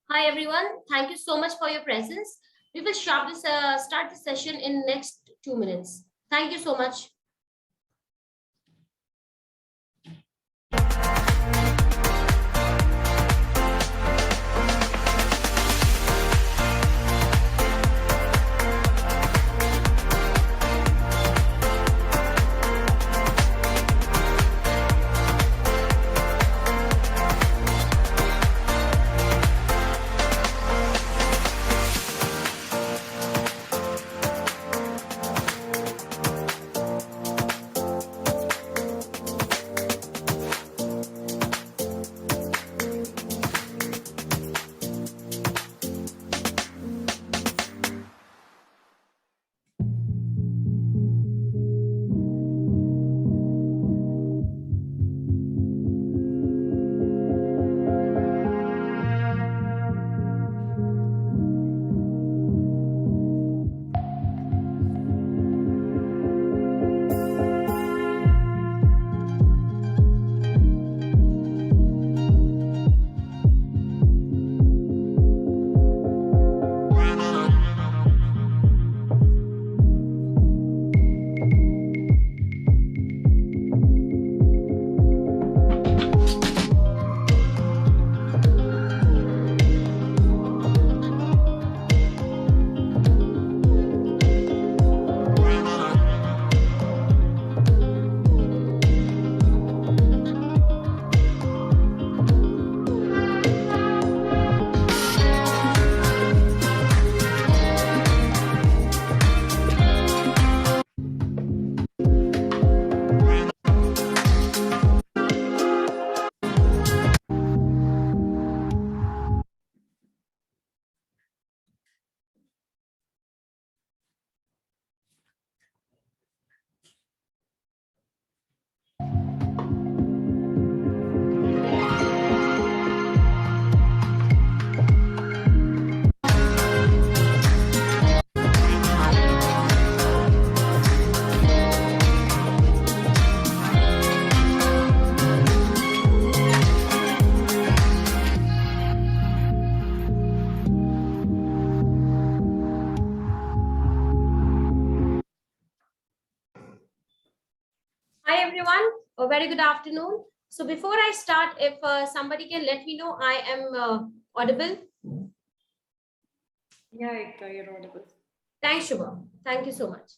Hi everyone, thank you so much for your presence. We will start the session in next 2 minutes. Thank you so much. Hi everyone, a very good afternoon. So before I start, if somebody can let me know I am audible. Yeah, Ekta, you're audible. Thanks, Shubha. Thank you so much.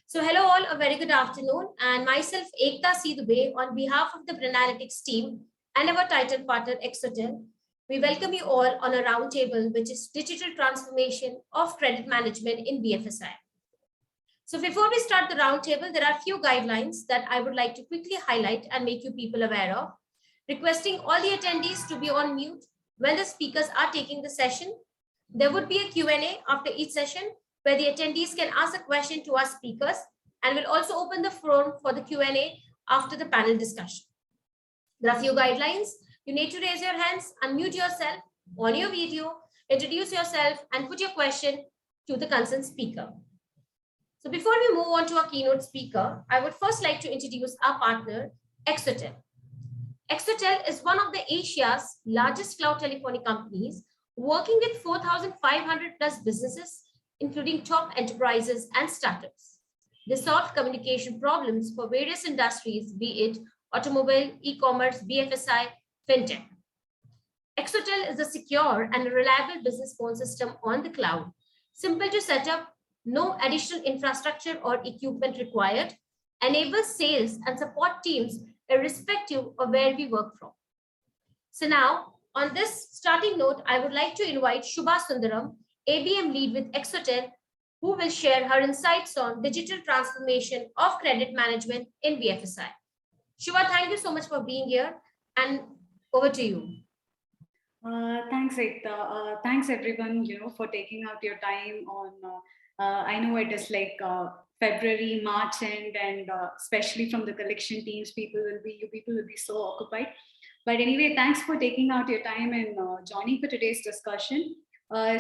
So hello all, a very good afternoon. And myself, Ekta C. Dubey, on behalf of the Branalytics team and our title partner, Exotel, we welcome you all on a roundtable, which is digital transformation of credit management in BFSI. So before we start the roundtable, there are a few guidelines that I would like to quickly highlight and make you people aware of. Requesting all the attendees to be on mute when the speakers are taking the session. There would be a Q&A after each session where the attendees can ask a question to our speakers, and we'll also open the forum for the Q&A after the panel discussion. There are a few guidelines. You need to raise your hands, unmute yourself, on your video, introduce yourself, and put your question to the concerned speaker. So before we move on to our keynote speaker, I would first like to introduce our partner, Exotel. Exotel is one of the Asia's largest cloud telephony companies, working with 4,500 plus businesses, including top enterprises and startups. They solve communication problems for various industries, be it automobile, e-commerce, BFSI, Fintech. Exotel is a secure and reliable business phone system on the cloud, simple to set up, no additional infrastructure or equipment required, enables sales and support teams irrespective of where we work from. So now, on this starting note, I would like to invite Shubha Sundaram, ABM lead with Exotel, who will share her insights on digital transformation of credit management in BFSI. Shubha, thank you so much for being here, and over to you. Thanks, Ekta. Thanks everyone, for taking out your time on. I know it is like February, March end, and especially from the collection teams, people will be so occupied. But anyway, thanks for taking out your time and joining for today's discussion. I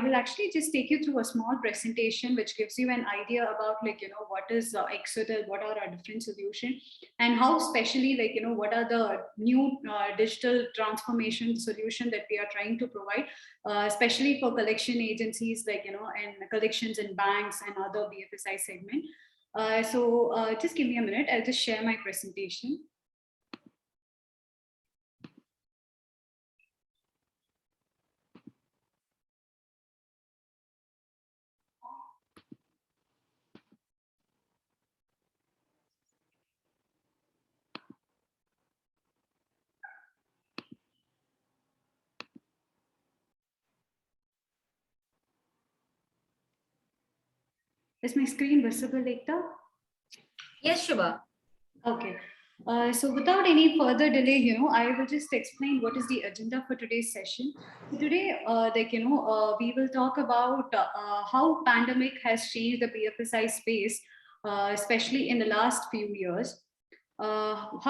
will actually just take you through a small presentation which gives you an idea about what is Exotel, what are our different solutions, and how specially what are the new digital transformation solution that we are trying to provide, especially for collection agencies and collections in banks and other BFSI segment. Just give me a minute. I'll just share my presentation. Is my screen visible, Ekta? Yes, Shubha. Okay. So without any further delay, I will just explain what is the agenda for today's session. So today, we will talk about how pandemic has changed the BFSI space, especially in the last few years. What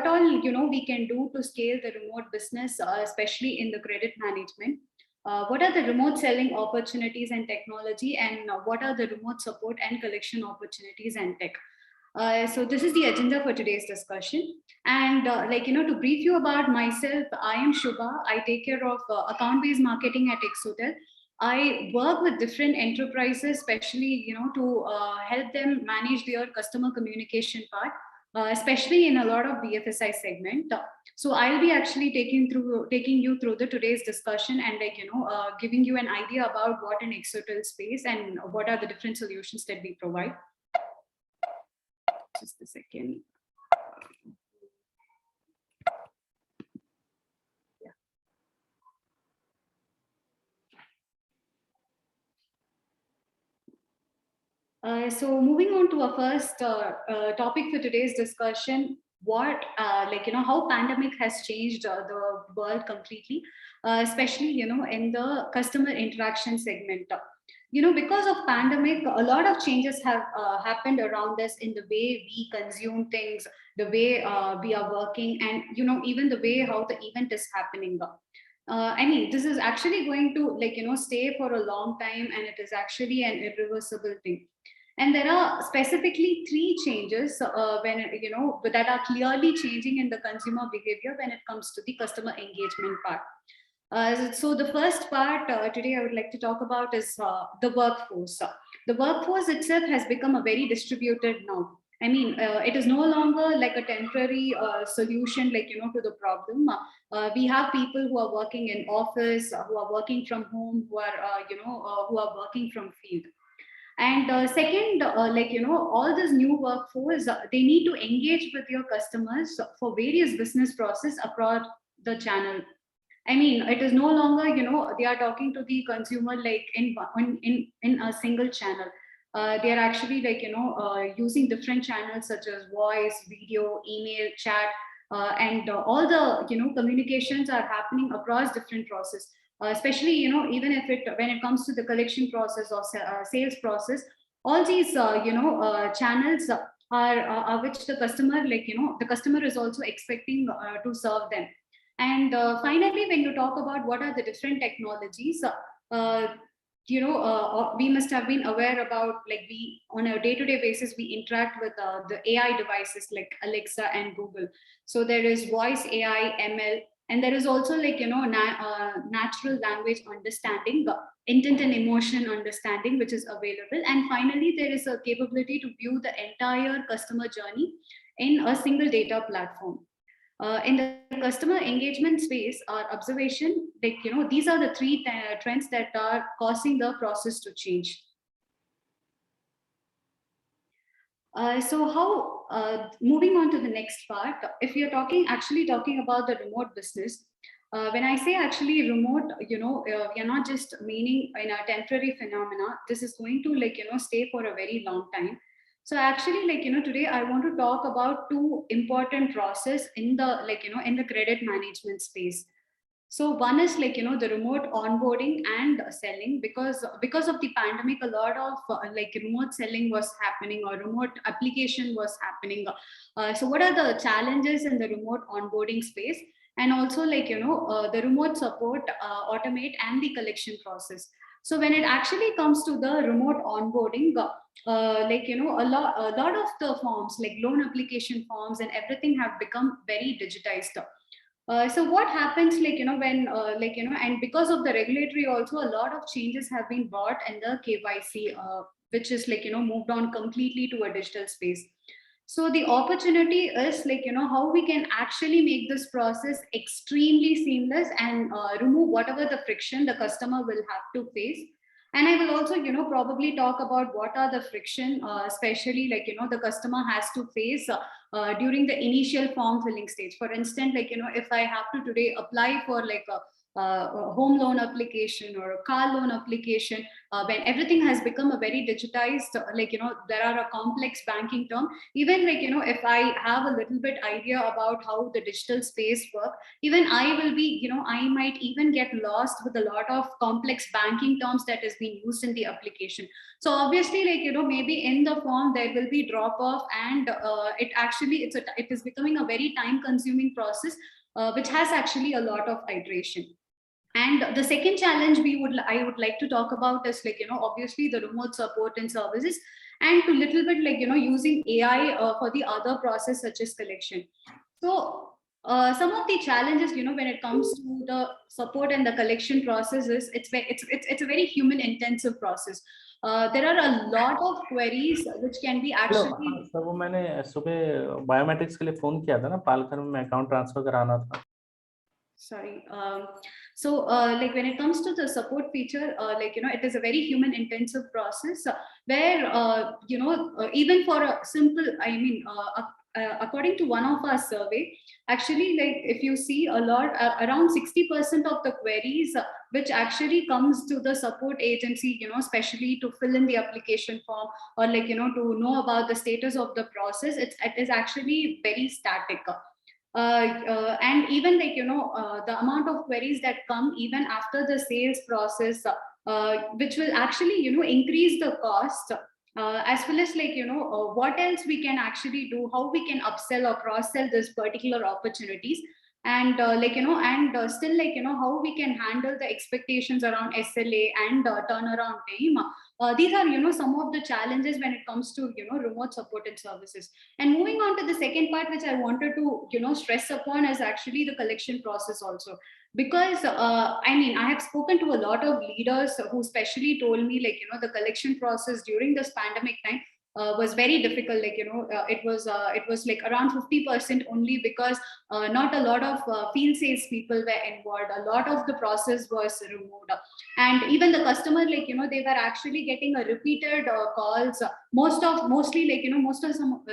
all we can do to scale the remote business, especially in the credit management. What are the remote selling opportunities and technology, and what are the remote support and collection opportunities and tech? So this is the agenda for today's discussion. And to brief you about myself, I am Shubha. I take care of account-based marketing at Exotel. I work with different enterprises, especially to help them manage their customer communication part, especially in a lot of BFSI segment. So I'll be actually taking you through the today's discussion and giving you an idea about what an Exotel space and what are the different solutions that we provide. Just a second. So moving on to our first topic for today's discussion, how pandemic has changed the world completely, especially in the customer interaction segment. Because of pandemic, a lot of changes have happened around us in the way we consume things, the way we are working, and even the way how the event is happening. I mean, this is actually going to stay for a long time, and it is actually an irreversible thing. And there are specifically three changes that are clearly changing in the consumer behavior when it comes to the customer engagement part. So the first part today I would like to talk about is the workforce. The workforce itself has become a very distributed now. I mean, it is no longer like a temporary solution, to the problem. We have people who are working in office, who are working from home, who are, who are working from field. And second, all this new workforce, they need to engage with your customers for various business process across the channel. I mean, it is no longer, they are talking to the consumer like in a single channel. They are actually using different channels such as voice, video, email, chat, and all the communications are happening across different process. Especially even if when it comes to the collection process or sales process, all these channels are which the customer the customer is also expecting to serve them. And finally, when you talk about what are the different technologies, we must have been aware about, like, we on a day-to-day basis we interact with the AI devices like Alexa and Google. So there is voice AI, ML, and there is also natural language understanding, intent and emotion understanding, which is available. And finally, there is a capability to view the entire customer journey in a single data platform. In the customer engagement space, our observation, these are the three trends that are causing the process to change. Moving on to the next part, if you're actually talking about the remote business, when I say actually remote, we are not just meaning in a temporary phenomena. This is going to stay for a very long time. So actually, today I want to talk about two important process in the in the credit management space. So one is the remote onboarding and selling, because of the pandemic, a lot of remote selling was happening or remote application was happening. So what are the challenges in the remote onboarding space? and also like, the remote support, automate and the collection process. So when it actually comes to the remote onboarding, like, a lot of the forms like loan application forms and everything have become very digitized. So what happens, like, when and because of the regulatory also, a lot of changes have been brought in the KYC, which is like, moved on completely to a digital space. So the opportunity is like, how we can actually make this process extremely seamless and remove whatever the friction the customer will have to face. And I will also, probably talk about what are the friction, especially like, the customer has to face during the initial form filling stage. For instance, like, if I have to today apply for like a home loan application or a car loan application, when everything has become a very digitized, like, there are a complex banking term. Even like, if I have a little bit idea about how the digital space work, even I will be, I might even get lost with a lot of complex banking terms that is being used in the application. So obviously, like, maybe in the form there will be drop off, and it is becoming a very time consuming process, which has actually a lot of iteration. And the second challenge I would like to talk about is like, obviously the remote support and services, and to little bit like, using AI for the other process such as collection. So some of the challenges, when it comes to the support and the collection process is it's a very human intensive process. There are a lot of queries which can be hello actually. हाँ sir, वो मैंने सुबह biometrics के लिए phone किया था ना, पालघर में अकाउंट ट्रांसफर कराना था. Sorry. So like when it comes to the support feature, like, it is a very human intensive process, where even for a simple, according to one of our survey, actually, like, if you see a lot, around 60% of the queries which actually comes to the support agency, especially to fill in the application form, or like, to know about the status of the process, it is actually very static. And even like, the amount of queries that come even after the sales process, which will actually, increase the cost, as well as like, what else we can actually do, how we can upsell or cross sell this particular opportunities. And like, and still like, how we can handle the expectations around SLA and turnaround time. These are, some of the challenges when it comes to, remote support and services. And moving on to the second part, which I wanted to, stress upon, is actually the collection process also. Because I have spoken to a lot of leaders who specially told me, like, the collection process during this pandemic time was very difficult. Like, it was like around 50% only, because not a lot of field sales people were involved. A lot of the process was removed, and even the customer, like, they were actually getting a repeated calls. Mostly like,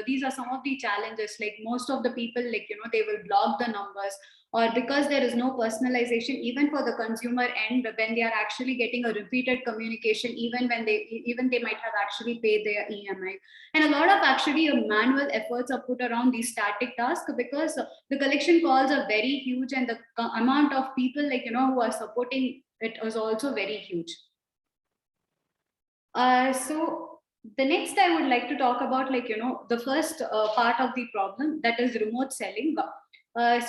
these are some of the challenges. Like, most of the people, like, they will block the numbers, or because there is no personalization even for the consumer end, when they are actually getting a repeated communication, even when they might have actually paid their EMI. And a lot of actually manual efforts are put around these static tasks, because the collection calls are very huge, and the amount of people, like, who are supporting it is also very huge. So the next I would like to talk about, like, the first part of the problem, that is remote selling. What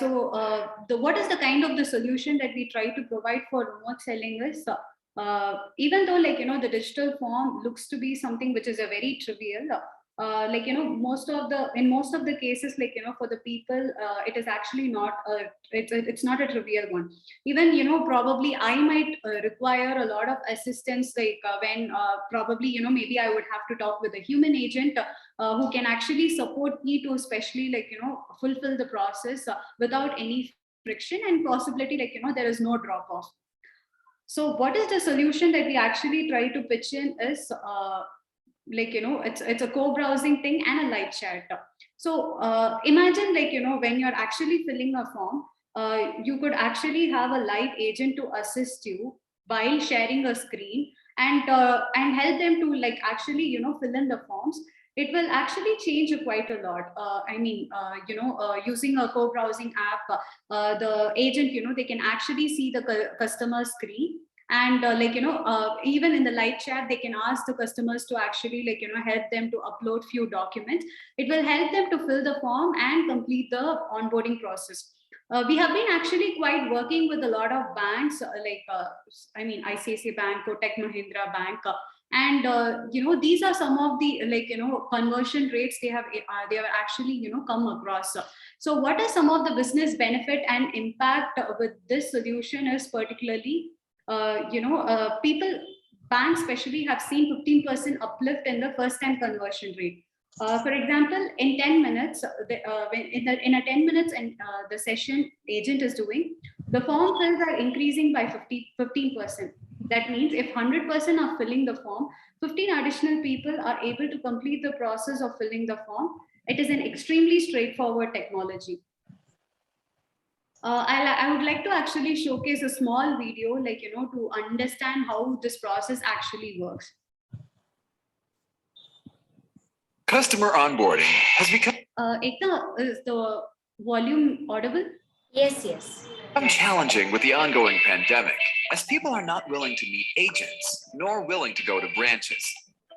is the kind of the solution that we try to provide for remote selling is, even though, like, the digital form looks to be something which is a very trivial, like, in most of the cases, like, for the people, it is actually not it's not a trivial one. Even, probably I might require a lot of assistance, like, when probably, maybe I would have to talk with a human agent who can actually support me to especially, like, fulfill the process without any friction and possibility, like, there is no drop off. So what is the solution that we actually try to pitch in is, like, it's a co-browsing thing and a live chat. So imagine, like, when you're actually filling a form, you could actually have a live agent to assist you while sharing a screen, and help them to, like, actually, fill in the forms. It will actually change quite a lot. Using a co-browsing app, the agent, they can actually see the customer screen, and like, even in the live chat, they can ask the customers to actually, like, help them to upload few documents. It will help them to fill the form and complete the onboarding process. We have been actually quite working with a lot of banks, ICICI Bank, Kotak Mahindra Bank, and these are some of the conversion rates they have actually come across. So what are some of the business benefit and impact with this solution is particularly banks especially have seen 15% uplift in the first time conversion rate. For example, in 10 minutes, in a 10 minutes and the session agent is doing, the form fills are increasing by 15%. That means if 100% are filling the form, 15 additional people are able to complete the process of filling the form. It is an extremely straightforward technology. I would like to actually showcase a small video, to understand how this process actually works. Customer onboarding has become Ekta, is the volume audible? Yes. challenging with the ongoing pandemic, as people are not willing to meet agents, nor willing to go to branches.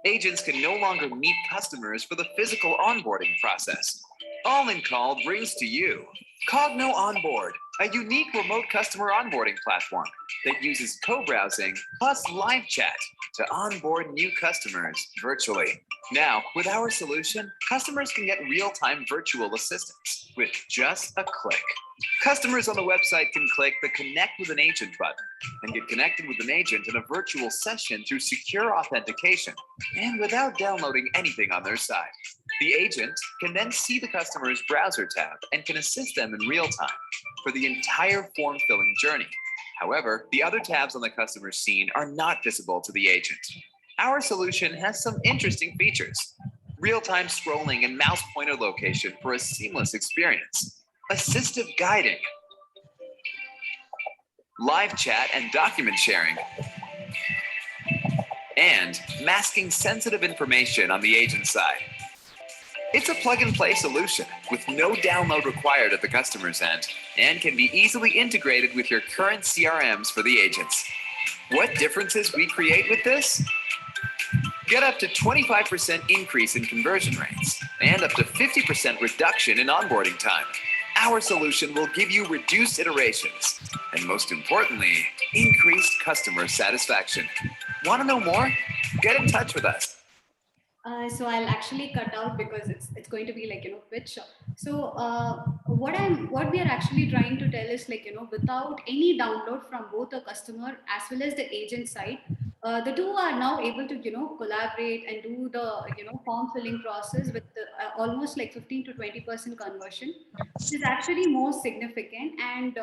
Agents can no longer meet customers for the physical onboarding process. All in Call brings to you Cogno Onboard, a unique remote customer onboarding platform that uses co-browsing plus live chat to onboard new customers virtually. Now, with our solution, customers can get real-time virtual assistance with just a click. Customers on the website can click the Connect with an Agent button and get connected with an agent in a virtual session through secure authentication and without downloading anything on their side. The agent can then see the customer's browser tab and can assist them in real time for the entire form filling journey. However, the other tabs on the customer's scene are not visible to the agent. Our solution has some interesting features: real-time scrolling and mouse pointer location for a seamless experience, assistive guiding, live chat and document sharing, and masking sensitive information on the agent side. It's a plug-and-play solution with no download required at the customer's end and can be easily integrated with your current CRMs for the agents. What differences we create with this? Get up to 25% increase in conversion rates and up to 50% reduction in onboarding time. Our solution will give you reduced iterations and, most importantly, increased customer satisfaction. Want to know more? Get in touch with us. So I'll actually cut out because it's going to be pitch. So what we are actually trying to tell is without any download from both the customer as well as the agent side, the two are now able to collaborate and do the form filling process with almost 15 to 20% conversion, which is actually more significant. And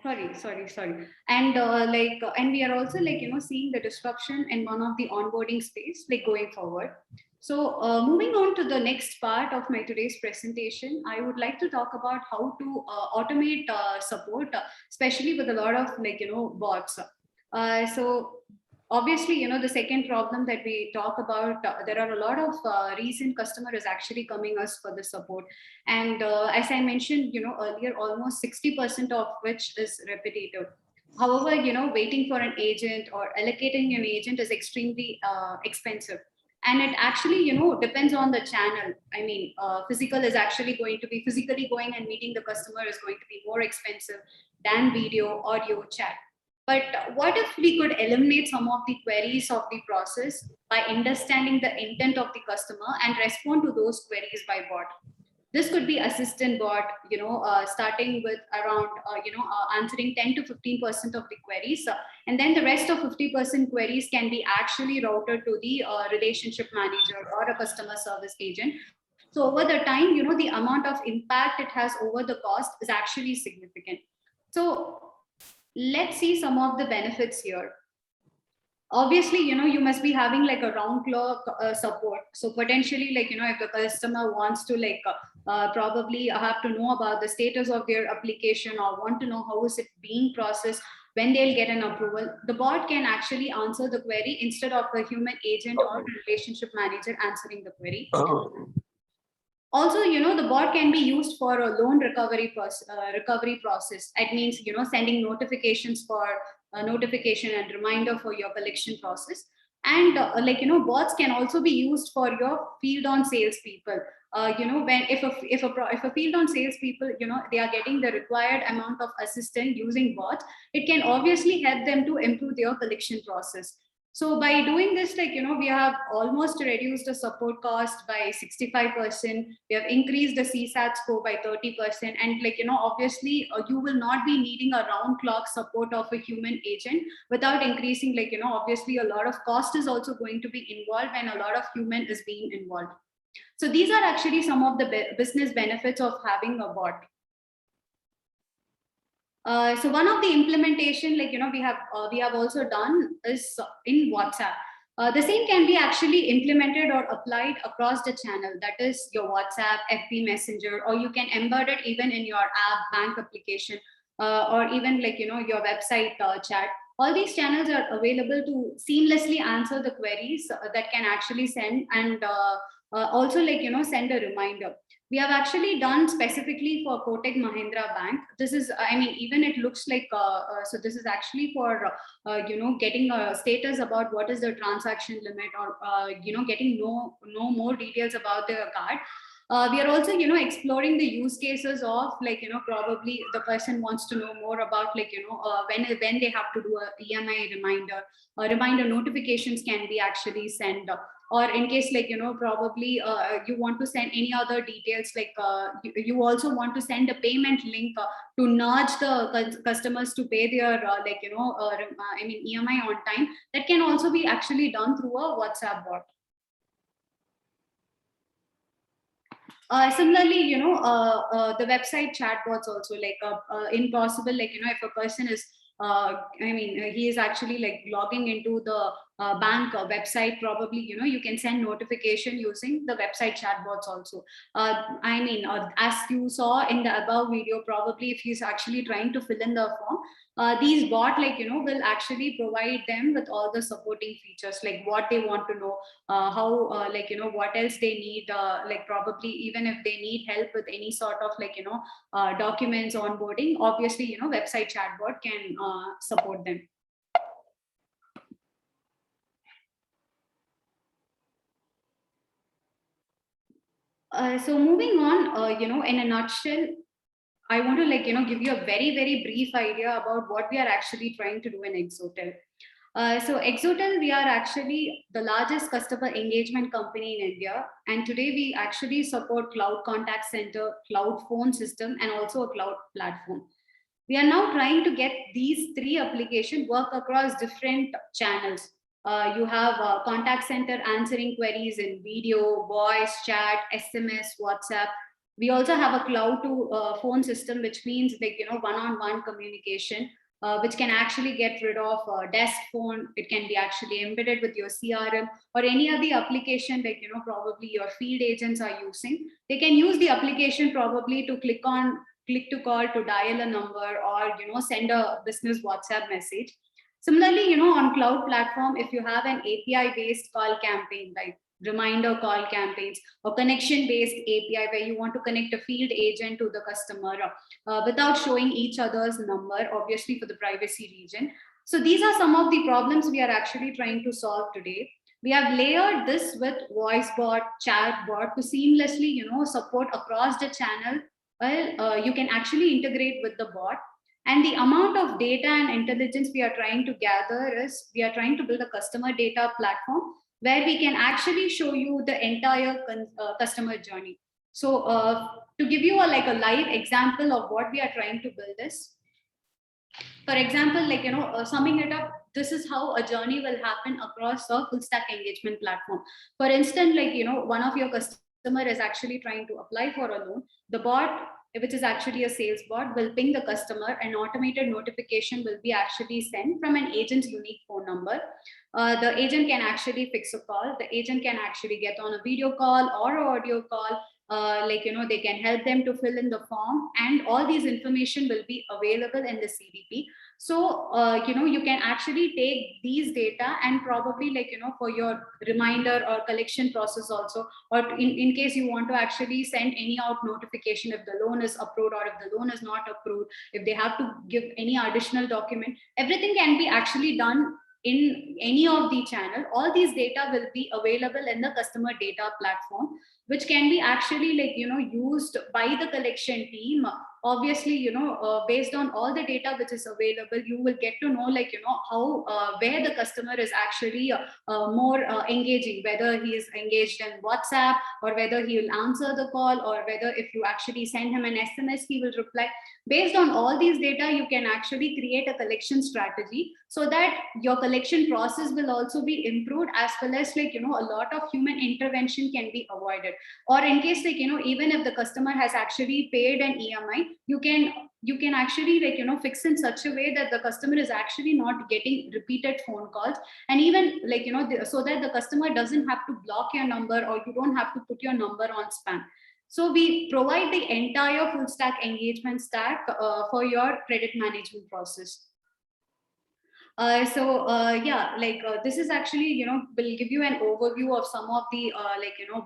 sorry. And we are also seeing the disruption in one of the onboarding space going forward. So moving on to the next part of my today's presentation, I would like to talk about how to automate support, especially with a lot of bots. So obviously, the second problem that we talk about, there are a lot of recent customers actually coming us for the support. And as I mentioned, earlier, almost 60% of which is repetitive. However, waiting for an agent or allocating an agent is extremely expensive. And it actually, depends on the channel. I mean, physical is actually going to be physically going and meeting the customer is going to be more expensive than video, audio, chat. But what if we could eliminate some of the queries of the process by understanding the intent of the customer and respond to those queries by bot? This could be assistant bot, starting with around, answering 10 to 15% of the queries. And then the rest of 50% queries can be actually routed to the relationship manager or a customer service agent. So over the time, the amount of impact it has over the cost is actually significant. So let's see some of the benefits here. Obviously, you must be having a round clock support. So potentially, if the customer wants to probably have to know about the status of their application or want to know how is it being processed, when they'll get an approval, the bot can actually answer the query instead of a human agent or relationship manager answering the query. Also, the bot can be used for a loan recovery process. It means, sending notifications for notification and reminder for your collection process. And bots can also be used for your field on salespeople. When if a field on salespeople, they are getting the required amount of assistance using bots, it can obviously help them to improve their collection process. So by doing this, we have almost reduced the support cost by 65%. We have increased the CSAT score by 30%. And obviously you will not be needing a round clock support of a human agent without increasing, obviously a lot of cost is also going to be involved when a lot of human is being involved. So these are actually some of the business benefits of having a bot. So one of the implementation, we have also done is in WhatsApp. The same can be actually implemented or applied across the channel. That is your WhatsApp, FB Messenger, or you can embed it even in your app, bank application, or even your website chat. All these channels are available to seamlessly answer the queries that can actually send, and also send a reminder. We have actually done specifically for Kotak Mahindra Bank. This is, even it looks like, so this is actually for, getting a status about what is the transaction limit, or, getting know more details about the card. We are also, exploring the use cases of probably the person wants to know more about when they have to do a EMI reminder. Reminder notifications can be actually sent. Or in case probably you want to send any other details, you also want to send a payment link to nudge the customers to pay their EMI on time. That can also be actually done through a WhatsApp bot. Similarly, the website chatbots also, in possible, if a person is he is actually logging into the bank website, probably you can send notification using the website chatbots also. As you saw in the above video, probably if he's actually trying to fill in the form, these bot will actually provide them with all the supporting features, like what they want to know, how what else they need, probably even if they need help with any sort of documents onboarding, obviously website chatbot can support them. So moving on, in a nutshell, I want to give you a very, very brief idea about what we are actually trying to do in Exotel. So Exotel, we are actually the largest customer engagement company in India. And today we actually support cloud contact center, cloud phone system, and also a cloud platform. We are now trying to get these three applications work across different channels. You have a contact center answering queries in video, voice, chat, SMS, WhatsApp. We also have a cloud to phone system, which means one-on-one communication, which can actually get rid of desk phone. It can be actually embedded with your CRM or any other application probably your field agents are using. They can use the application probably to click to call, to dial a number, or send a business WhatsApp message. Similarly, on cloud platform, if you have an API based call campaign, like reminder call campaigns, or connection based API where you want to connect a field agent to the customer without showing each other's number, obviously for the privacy region. So these are some of the problems we are actually trying to solve today. We have layered this with voice bot, chat bot to seamlessly support across the channel. Well, you can actually integrate with the bot. And the amount of data and intelligence we are trying to gather is, we are trying to build a customer data platform where we can actually show you the entire customer journey. So to give you a live example of what we are trying to build is, for example, summing it up, this is how a journey will happen across a full stack engagement platform. For instance, one of your customer is actually trying to apply for a loan. The bot, which is actually a sales bot, will ping the customer. An automated notification will be actually sent from an agent's unique phone number. The agent can actually fix a call. The agent can actually get on a video call or an audio call. They can help them to fill in the form, and all these information will be available in the CDP. So, you can actually take these data and probably for your reminder or collection process also, or in case you want to actually send any out notification if the loan is approved or if the loan is not approved, if they have to give any additional document, everything can be actually done in any of the channel, all these data will be available in the customer data platform, which can be actually used by the collection team. Obviously, based on all the data which is available, you will get to know how where the customer is actually more engaging, whether he is engaged in WhatsApp, or whether he will answer the call, or whether if you actually send him an SMS, he will reply. Based on all these data, you can actually create a collection strategy so that your collection process will also be improved, as well as a lot of human intervention can be avoided. Or in case even if the customer has actually paid an EMI, you can actually fix in such a way that the customer is actually not getting repeated phone calls, and even so that the customer doesn't have to block your number, or you don't have to put your number on spam. So we provide the entire full stack engagement stack for your credit management process. This is actually will give you an overview of some of the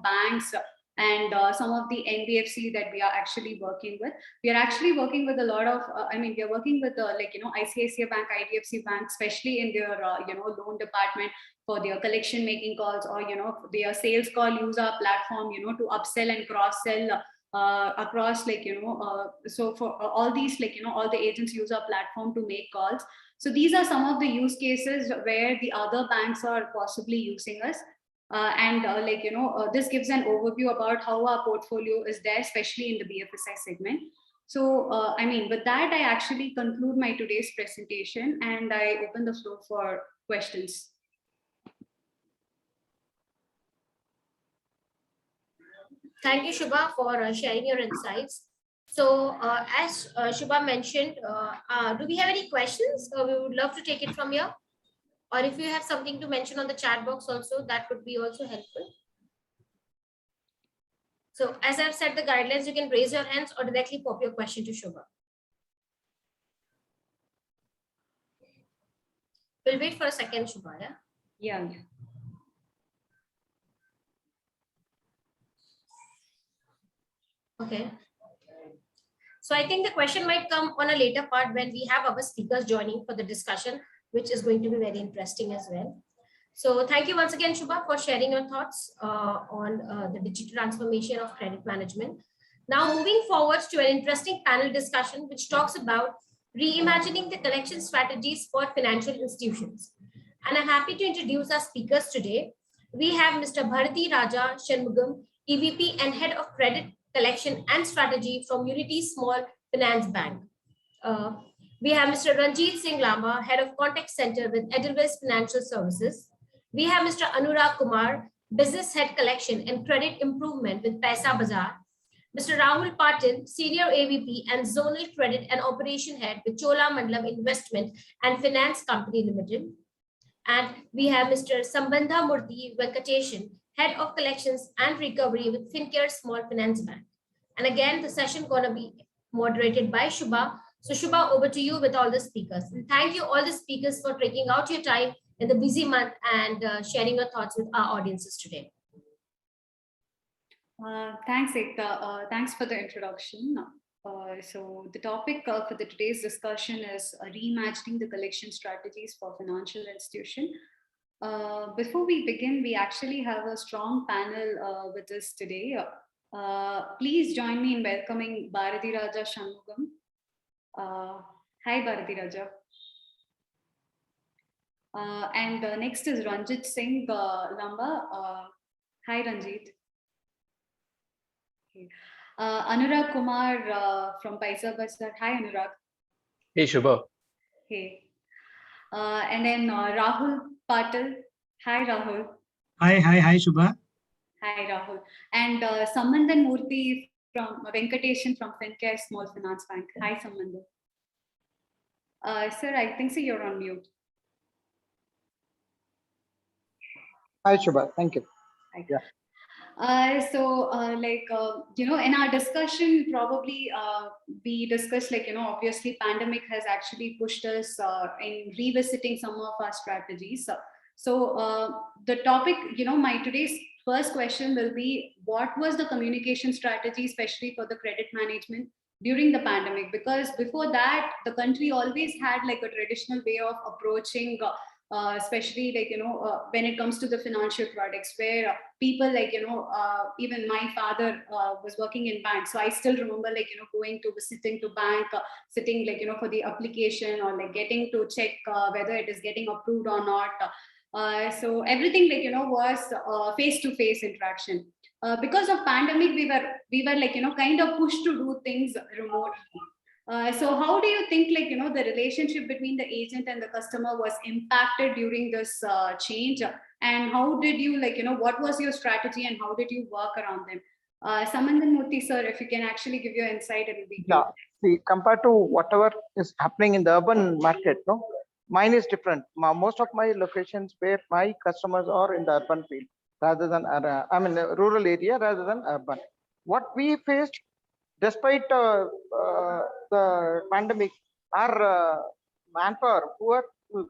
banks and some of the NBFC that we are actually working with. We are actually working with a lot of we are working with ICICI Bank, IDFC Bank, especially in their loan department, for their collection making calls, or their sales call, use our platform to upsell and cross sell across so for all these all the agents use our platform to make calls. So these are some of the use cases where the other banks are possibly using us. This gives an overview about how our portfolio is there, especially in the BFSI segment. So, with that, I actually conclude my today's presentation, and I open the floor for questions. Thank you, Shubha, for sharing your insights. So, as Shubha mentioned, do we have any questions? We would love to take it from here. Or if you have something to mention on the chat box also, that would be also helpful. So as I've said the guidelines, you can raise your hands or directly pop your question to Shubha. We'll wait for a second, Shubha. Yeah. Okay. So I think the question might come on a later part when we have our speakers joining for the discussion, which is going to be very interesting as well. So thank you once again, Shubha, for sharing your thoughts on the digital transformation of credit management. Now moving forward to an interesting panel discussion, which talks about reimagining the collection strategies for financial institutions. And I'm happy to introduce our speakers today. We have Mr. Bharati Raja Shanmugam, EVP and Head of Credit Collection and Strategy from Unity Small Finance Bank. We have Mr. Ranjit Singh Lamba, Head of Contact Center with Edelweiss Financial Services. We have Mr. Anurag Kumar, Business Head Collection and Credit Improvement with Paisa Bazaar. Mr. Rahul Patil, Senior AVP and Zonal Credit and Operation Head with Cholamandalam Investment and Finance Company Limited. And we have Mr. Sambandha Murthy Venkateshan, Head of Collections and Recovery with Fincare Small Finance Bank. And again, the session going to be moderated by Shubha. So Shubha, over to you with all the speakers. And thank you all the speakers for taking out your time in the busy month and sharing your thoughts with our audiences today. Thanks, Ekta. Thanks for the introduction. So the topic for today's discussion is reimagining the collection strategies for financial institution. Before we begin, we actually have a strong panel with us today. Please join me in welcoming Bharati Raja Shanmugam. Hi, Bharati Raja. And next is Ranjit Singh Lamba. Hi, Ranjit. Okay. Anurag Kumar from Paisa Bazaar. Hi, Anurag. Hey, Shubha. Hey. And then Rahul Patil. Hi, Rahul. Hi, Shubha. Hi, Rahul. And Sambandhan Murthy from Venkateshan from Fincare Small Finance Bank. Hi, Sambandhan. Sir, I think so you're on mute. Hi, Shubha. Thank you. Hi. Yeah. In our discussion, probably we discussed, obviously pandemic has actually pushed us in revisiting some of our strategies. So the topic, my today's first question will be, what was the communication strategy, especially for the credit management during the pandemic? Because before that, the country always had like a traditional way of approaching especially like, when it comes to the financial products where people like, even my father was working in bank. So I still remember like, going to visiting to bank, sitting like, for the application or like getting to check whether it is getting approved or not. So everything like, was face-to-face interaction. Because of pandemic, we were like, kind of pushed to do things remotely. So how do you think like, the relationship between the agent and the customer was impacted during this change? And how did you like, what was your strategy and how did you work around them? Samandan Murthy sir, if you can actually give your insight, it will be great. Yeah, see, compared to whatever is happening in the urban market, no, mine is different. Most of my locations where my customers are in the urban field rather than, rural area rather than urban. What we faced, despite the pandemic, our manpower who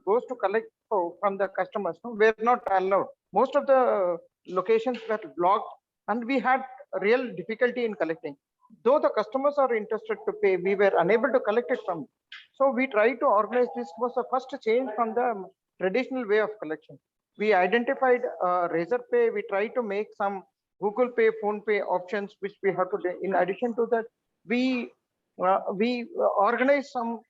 goes to collect from the customers, no, were not allowed. Most of the locations were blocked, and we had real difficulty in collecting. Though the customers are interested to pay, we were unable to collect it from them. So we tried to organize. This was the first change from the traditional way of collection. We identified Razor Pay. We tried to make some Google Pay, Phone Pay options, which we have to do. In addition to that, we organized some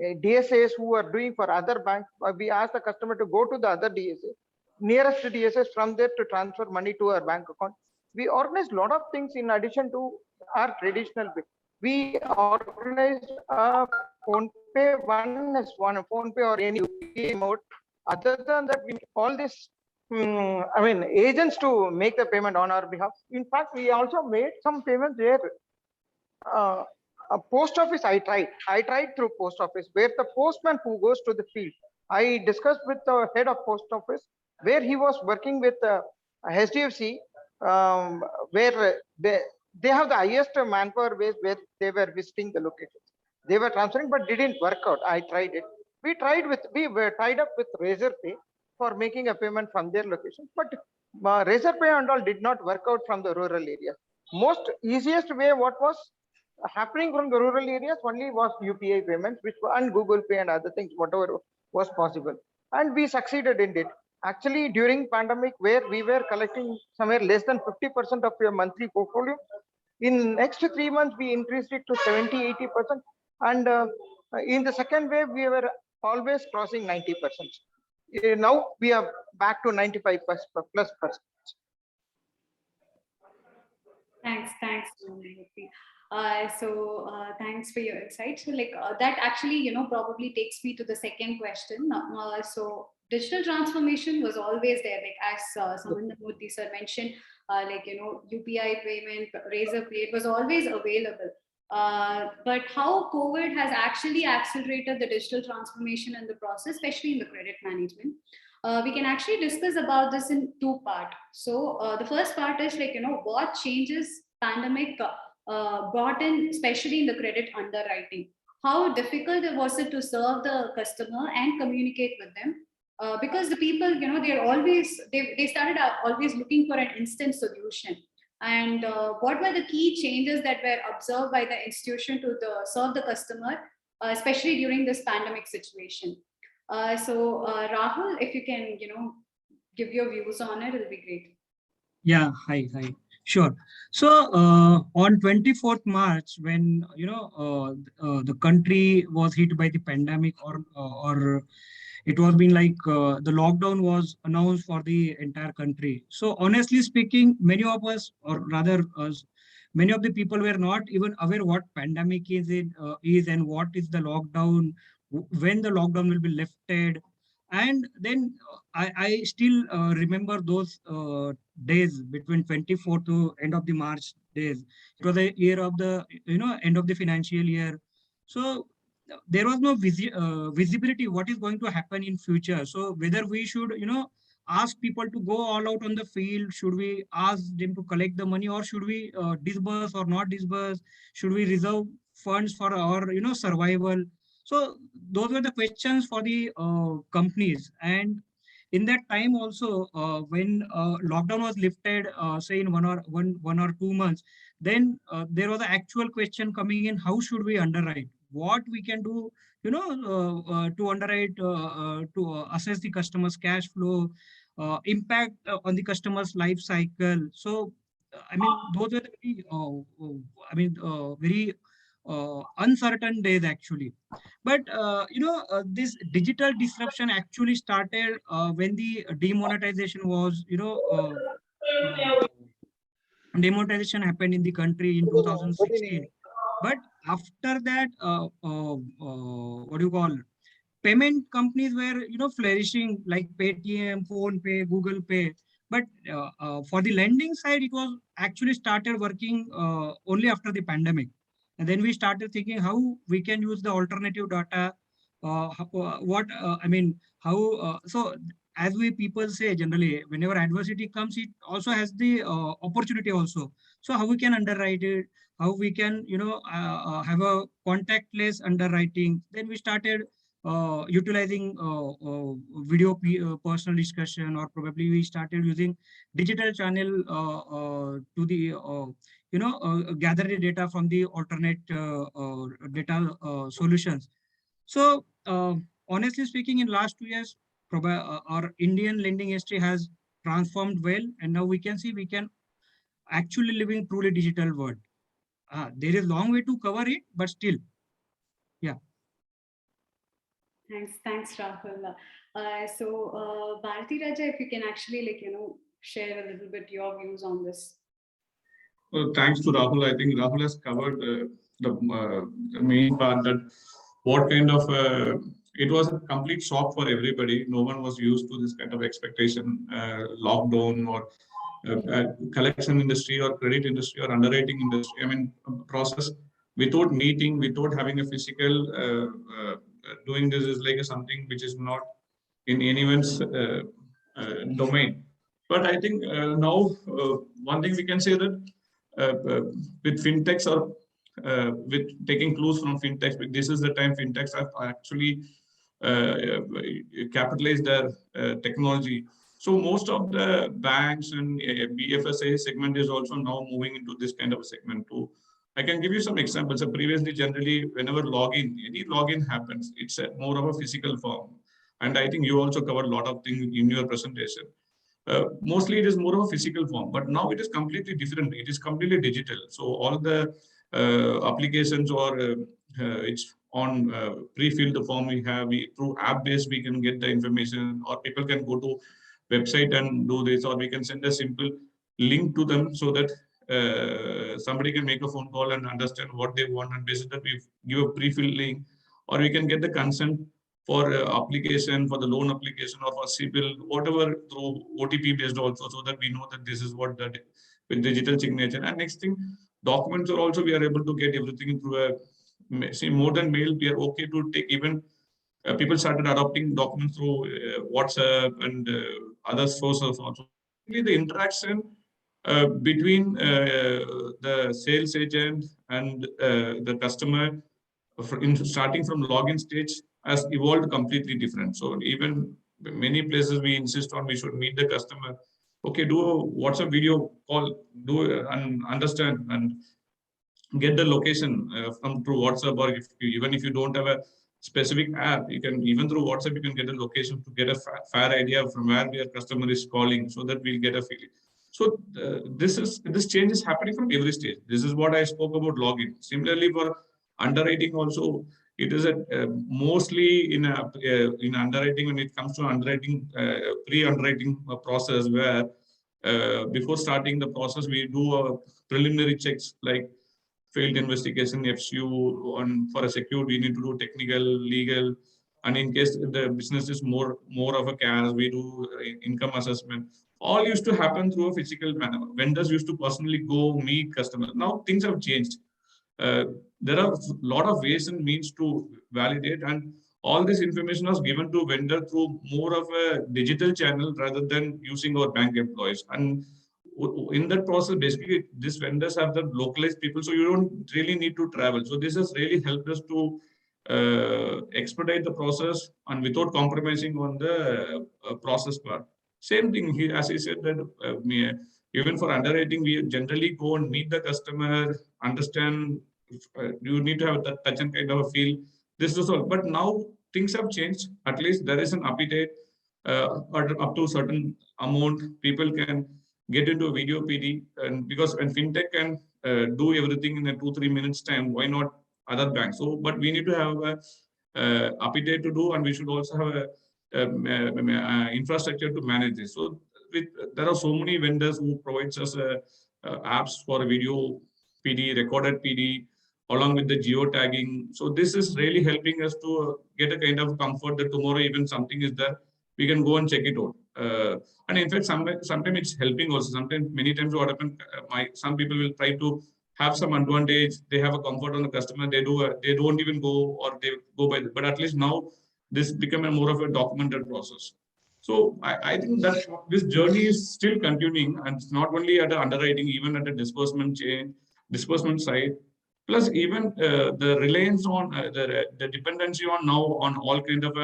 DSAs who are doing for other banks. We asked the customer to go to the other DSA, nearest DSAs, from there to transfer money to our bank account. We organized a lot of things in addition to our traditional way. We organized a Phone Pay, one Phone Pay or any UPI mode. Other than that, we all this agents to make the payment on our behalf. In fact, we also made some payments there. A post office, I tried through post office, where the postman who goes to the field. I discussed with the head of post office, where he was working with HDFC, where they have the highest manpower base, where they were visiting the locations. They were transferring, but didn't work out. I tried it. We were tied up with Razor Pay for making a payment from their location, but Razor Pay and all did not work out from the rural areas. Most easiest way, what was happening from the rural areas only was UPI payments, and Google Pay and other things, whatever was possible, and we succeeded in it. Actually, during pandemic, where we were collecting somewhere less than 50% of your monthly portfolio, in next 3 months we increased it to 70-80%, and in the second wave we were always crossing 90%. Now we are back to 95+%. Thanks, Murthy. Thanks for your insights. So like that actually, probably takes me to the second question. So digital transformation was always there, like as Samandan Murthy sir mentioned, UPI payment, Razor Pay, it was always available. But how COVID has actually accelerated the digital transformation in the process, especially in the credit management. We can actually discuss about this in two parts. So the first part is like, what changes pandemic brought in, especially in the credit underwriting. How difficult was it to serve the customer and communicate with them? Because the people, they started always looking for an instant solution. And what were the key changes that were observed by the institution to serve the customer, especially during this pandemic situation? Rahul, if you can, give your views on it, it'll be great. Yeah, hi, sure. So on 24th March, when the country was hit by the pandemic, or it was been like the lockdown was announced for the entire country. So honestly speaking, many of us, or rather us, many of the people were not even aware what pandemic is and what is the lockdown, when the lockdown will be lifted. And then I still remember those days between 24 to end of the March days. It was a year of the, end of the financial year. So there was no visibility what is going to happen in future. So whether we should, ask people to go all out on the field, should we ask them to collect the money, or should we disburse or not disburse? Should we reserve funds for our, survival? So those were the questions for the companies. And in that time also, when lockdown was lifted, say in 1 or 2 months, then there was an actual question coming in: how should we underwrite? What we can do, to underwrite, to assess the customer's cash flow, impact on the customer's life cycle. So, I mean, those are the very, very uncertain days actually. But this digital disruption actually started when the demonetization was, demonetization happened in the country in 2016. But after that, what do you call? Payment companies were, flourishing, like Paytm, Phone Pay, Google Pay. But for the lending side, it was actually started working only after the pandemic. And then we started thinking how we can use the alternative data. How, so as we people say generally, whenever adversity comes, it also has the opportunity also. So how we can underwrite it, how we can, have a contactless underwriting. Then we started utilizing video personal discussion, or probably we started using digital channel to the gather the data from the alternate data solutions. So honestly speaking, in last 2 years, our Indian lending history has transformed well, and now we can see we can actually live in truly digital world. There is long way to cover it, but still, yeah. Thanks, Rahul. Bharati Raja, if you can actually share a little bit your views on this. Well, thanks to Rahul. I think Rahul has covered the main part, that what kind of it was a complete shock for everybody. No one was used to this kind of expectation, lockdown, or collection industry, or credit industry, or underwriting industry. I mean, process without meeting, without having a physical doing this is like something which is not in anyone's domain. But I think now one thing we can say that with fintechs, or with taking clues from fintechs, this is the time fintechs have actually capitalized their technology. So most of the banks and BFSI segment is also now moving into this kind of a segment too. I can give you some examples. So previously, generally, whenever any login happens, it's more of a physical form. And I think you also covered a lot of things in your presentation. Mostly it is more of a physical form, but now it is completely different. It is completely digital. So all the applications, or it's on pre-filled form we have, through app-based we can get the information, or people can go to website and do this, or we can send a simple link to them so that somebody can make a phone call and understand what they want, and basically we give a pre-filled link, or we can get the consent for application, for the loan application, or for CIBIL, whatever, through OTP based also, so that we know that this is what that with digital signature. And next thing, documents are also, we are able to get everything through a, see, more than mail, we are okay to take even, people started adopting documents through WhatsApp and other sources also. The interaction between the sales agent and the customer, starting from login stage, has evolved completely different. So even many places we insist on, we should meet the customer. Okay, do a WhatsApp video call, do and understand and get the location from through WhatsApp, or even if you don't have a specific app, you can even through WhatsApp you can get a location to get a fair idea from where your customer is calling, so that we'll get a feeling. So this change is happening from every stage. This is what I spoke about login. Similarly for underwriting also, it is mostly in underwriting, when it comes to underwriting, pre-underwriting process, where before starting the process we do a preliminary checks like failed investigation, FCU, and for a secured we need to do technical, legal, and in case the business is more of a cash, we do income assessment. All used to happen through a physical manner. Vendors used to personally go meet customers. Now things have changed. There are a lot of ways and means to validate, and all this information was given to vendor through more of a digital channel rather than using our bank employees. And in that process, basically, these vendors have the localized people, so you don't really need to travel. So this has really helped us to expedite the process and without compromising on the process part. Same thing here, as I said that even for underwriting, we generally go and meet the customer, understand. You need to have that touch and kind of a feel. This is all. But now things have changed. At least there is an appetite or up to a certain amount. People can get into a video PD, and because when fintech can do everything in a 2-3 minutes time, why not other banks? So, but we need to have a appetite to do, and we should also have a infrastructure to manage this. So there are so many vendors who provides us apps for video PD, recorded PD, along with the geotagging. So this is really helping us to get a kind of comfort that tomorrow even something is there, we can go and check it out. And in fact, sometimes it's helping also. Sometimes, many times what happens, some people will try to have some advantage. They have a comfort on the customer. They don't even go, or they go by. But at least now this become a more of a documented process. So I think that this journey is still continuing, and it's not only at the underwriting, even at the disbursement side. Plus, even the reliance on the dependency on now on all kind of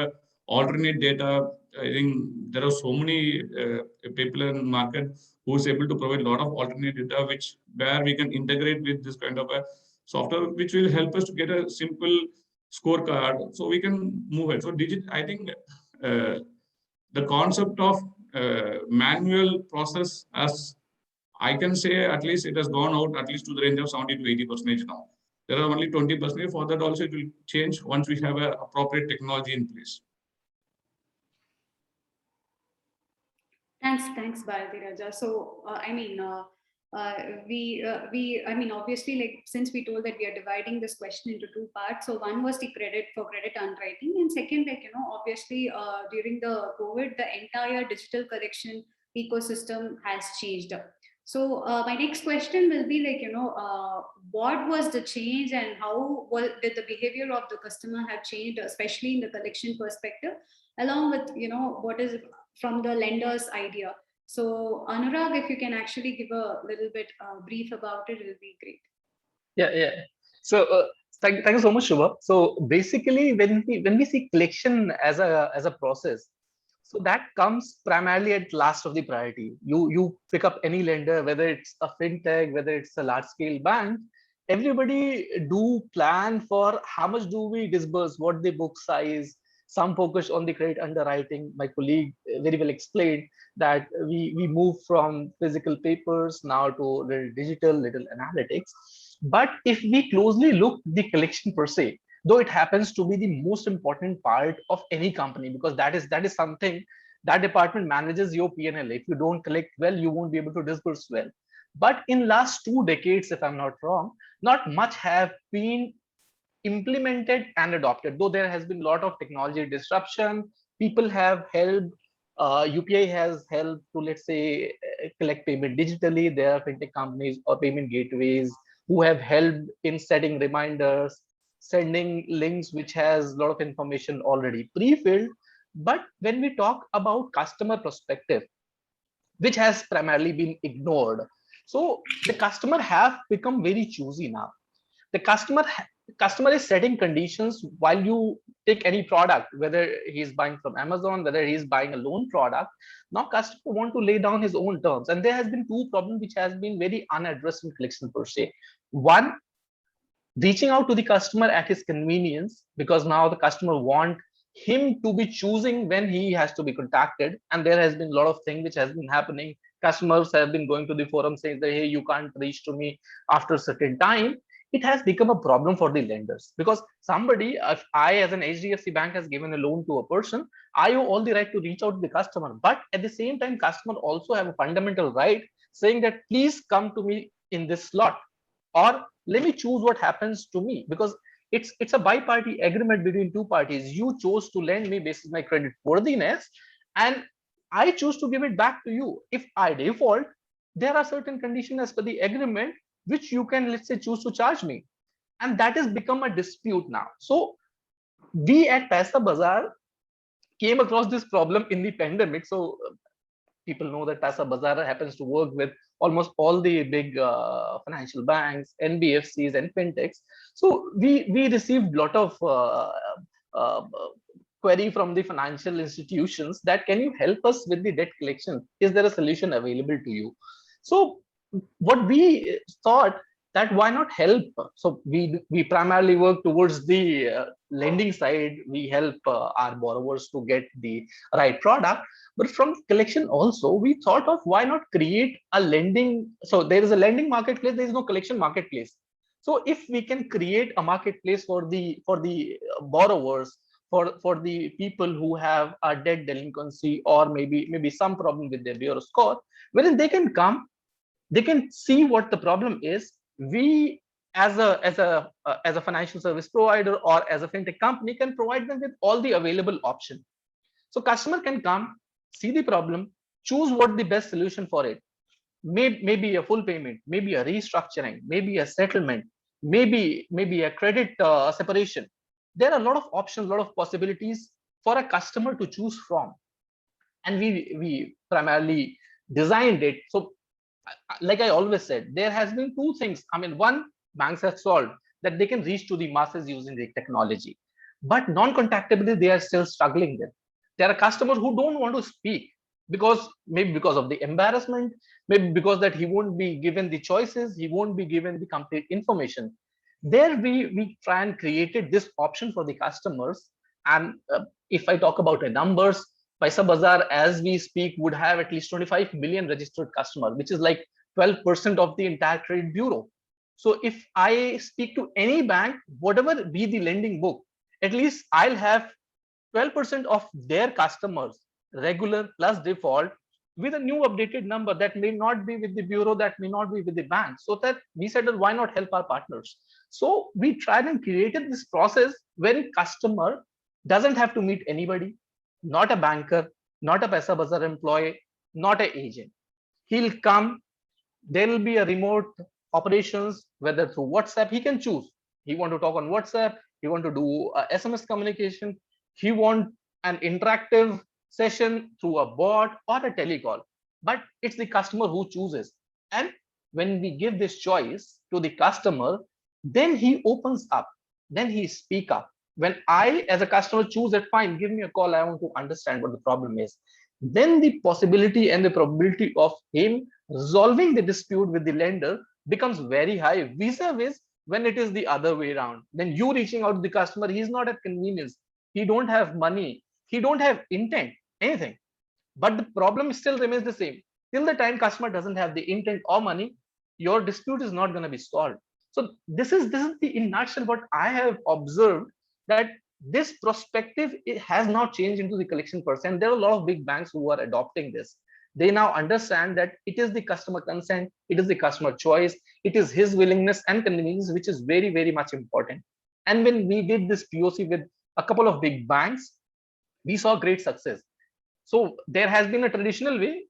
alternate data. I think there are so many people in the market who is able to provide a lot of alternate data, where we can integrate with this kind of a software, which will help us to get a simple scorecard, so we can move it. So I think the concept of manual process, as I can say, at least it has gone out at least to the range of 70 to 80% now. There are only 20%. For that also, it will change once we have an appropriate technology in place. Thanks, Bharati Raja. So, obviously, like, since we told that we are dividing this question into two parts. So one was the credit underwriting, and second, obviously, during the COVID, the entire digital collection ecosystem has changed. So my next question will be what was the change, and how did the behavior of the customer have changed, especially in the collection perspective, along with what is from the lender's idea. So Anurag, if you can actually give a little bit brief about it, it will be great. Yeah. So thank you so much, Shubha. So basically, when we see collection as a process, so that comes primarily at last of the priority. You pick up any lender, whether it's a fintech, whether it's a large scale bank, everybody do plan for how much do we disburse, what the book size. Some focus on the credit underwriting. My colleague very well explained that we move from physical papers now to little digital, little analytics. But if we closely look the collection per se, though it happens to be the most important part of any company, because that is something that department manages your P&L. If you don't collect well, you won't be able to disburse well. But in last 2 decades, if I'm not wrong, not much have been implemented and adopted, though there has been a lot of technology disruption. People have helped, UPI has helped to, let's say, collect payment digitally. There are fintech companies or payment gateways who have helped in setting reminders, sending links which has a lot of information already pre-filled. But when we talk about customer perspective, which has primarily been ignored, so the customer have become very choosy now. The customer is setting conditions while you take any product, whether he's buying from Amazon, whether he's buying a loan product. Now customer want to lay down his own terms, and there has been two problems which has been very unaddressed in collection per se. One, reaching out to the customer at his convenience, because now the customer want him to be choosing when he has to be contacted, and there has been a lot of things which has been happening. Customers have been going to the forum saying that, hey, you can't reach to me after a certain time. It has become a problem for the lenders, because somebody, if I as an HDFC bank has given a loan to a person, I owe all the right to reach out to the customer. But at the same time, customer also have a fundamental right saying that please come to me in this slot, or let me choose what happens to me, because it's a bi-party agreement between two parties. You chose to lend me based on my credit worthiness, and I choose to give it back to you. If I default, there are certain conditions as per the agreement which you can, let's say, choose to charge me, and that has become a dispute now. So we at Paisabazaar came across this problem in the pandemic. So people know that Paisabazaar happens to work with almost all the big financial banks, NBFCs, and fintechs. So we received a lot of uh, query from the financial institutions that can you help us with the debt collection? Is there a solution available to you? So what we thought that why not help? So we primarily work towards the lending side. We help our borrowers to get the right product. But from collection also, we thought of why not create a lending. So there is a lending marketplace. There is no collection marketplace. So if we can create a marketplace for the borrowers, for the people who have a debt delinquency or maybe some problem with their bureau score, wherein they can come, they can see what the problem is. We as a financial service provider or as a fintech company can provide them with all the available options. So customer can come, see the problem, choose what the best solution for it. Maybe a full payment, maybe a restructuring, maybe a settlement, maybe a credit separation. There are a lot of options, a lot of possibilities for a customer to choose from, and we primarily designed it. So like I always said, there has been two things. I mean, one, banks have solved that they can reach to the masses using the technology, but non-contactability they are still struggling with. There are customers who don't want to speak maybe because of the embarrassment, maybe because that he won't be given the choices, he won't be given the complete information. There we try and created this option for the customers. And if I talk about the numbers, Paisa Bazaar, as we speak, would have at least 25 million registered customers, which is like 12% of the entire credit bureau. So if I speak to any bank, whatever be the lending book, at least I'll have 12% of their customers, regular plus default, with a new updated number that may not be with the bureau, that may not be with the bank. So that we said, well, why not help our partners? So we tried and created this process where a customer doesn't have to meet anybody, not a banker, not a Paisa Bazaar employee, not an agent. He'll come, there will be a remote operations, whether through WhatsApp, he can choose. He want to talk on WhatsApp, he want to do SMS communication, he want an interactive session through a bot or a telecall, but it's the customer who chooses. And when we give this choice to the customer, then he opens up, then he speak up. When I as a customer choose that, fine, give me a call, I want to understand what the problem is, then the possibility and the probability of him resolving the dispute with the lender becomes very high, vis-a-vis when it is the other way around. Then you reaching out to the customer, he's not at convenience, he don't have money, he don't have intent, anything, but the problem still remains the same. Till the time customer doesn't have the intent or money, your dispute is not going to be solved. So this is the in nutshell what I have observed, that this perspective, it has not changed into the collection percent. There are a lot of big banks who are adopting this. They now understand that it is the customer consent, it is the customer choice, it is his willingness and convenience, which is very, very much important. And when we did this POC with a couple of big banks, we saw great success. So there has been a traditional way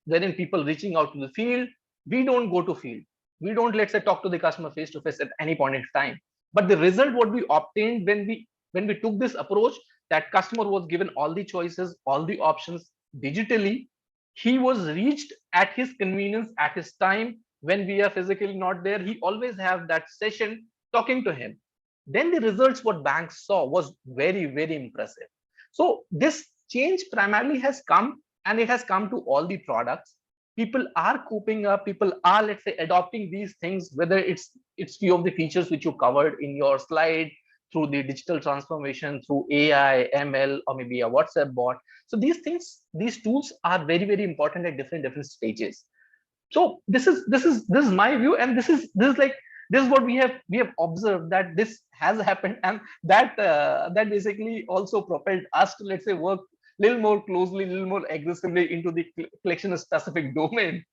wherein people reaching out to the field. We don't go to field. We don't, let's say, talk to the customer face to face at any point in time. But the result what we obtained when we took this approach, that customer was given all the choices, all the options digitally. He was reached at his convenience, at his time. When we are physically not there, he always have that session talking to him. Then the results what banks saw was very, very impressive. So this change primarily has come, and it has come to all the products. People are coping up, people are, let's say, adopting these things, whether it's few of the features which you covered in your slide, through the digital transformation, through AI, ML, or maybe a WhatsApp bot. So these things, these tools are very, very important at different stages. So this is my view, and this is what we have observed, that this has happened, and that basically also propelled us to, let's say, work a little more closely, a little more aggressively into the collection specific domain.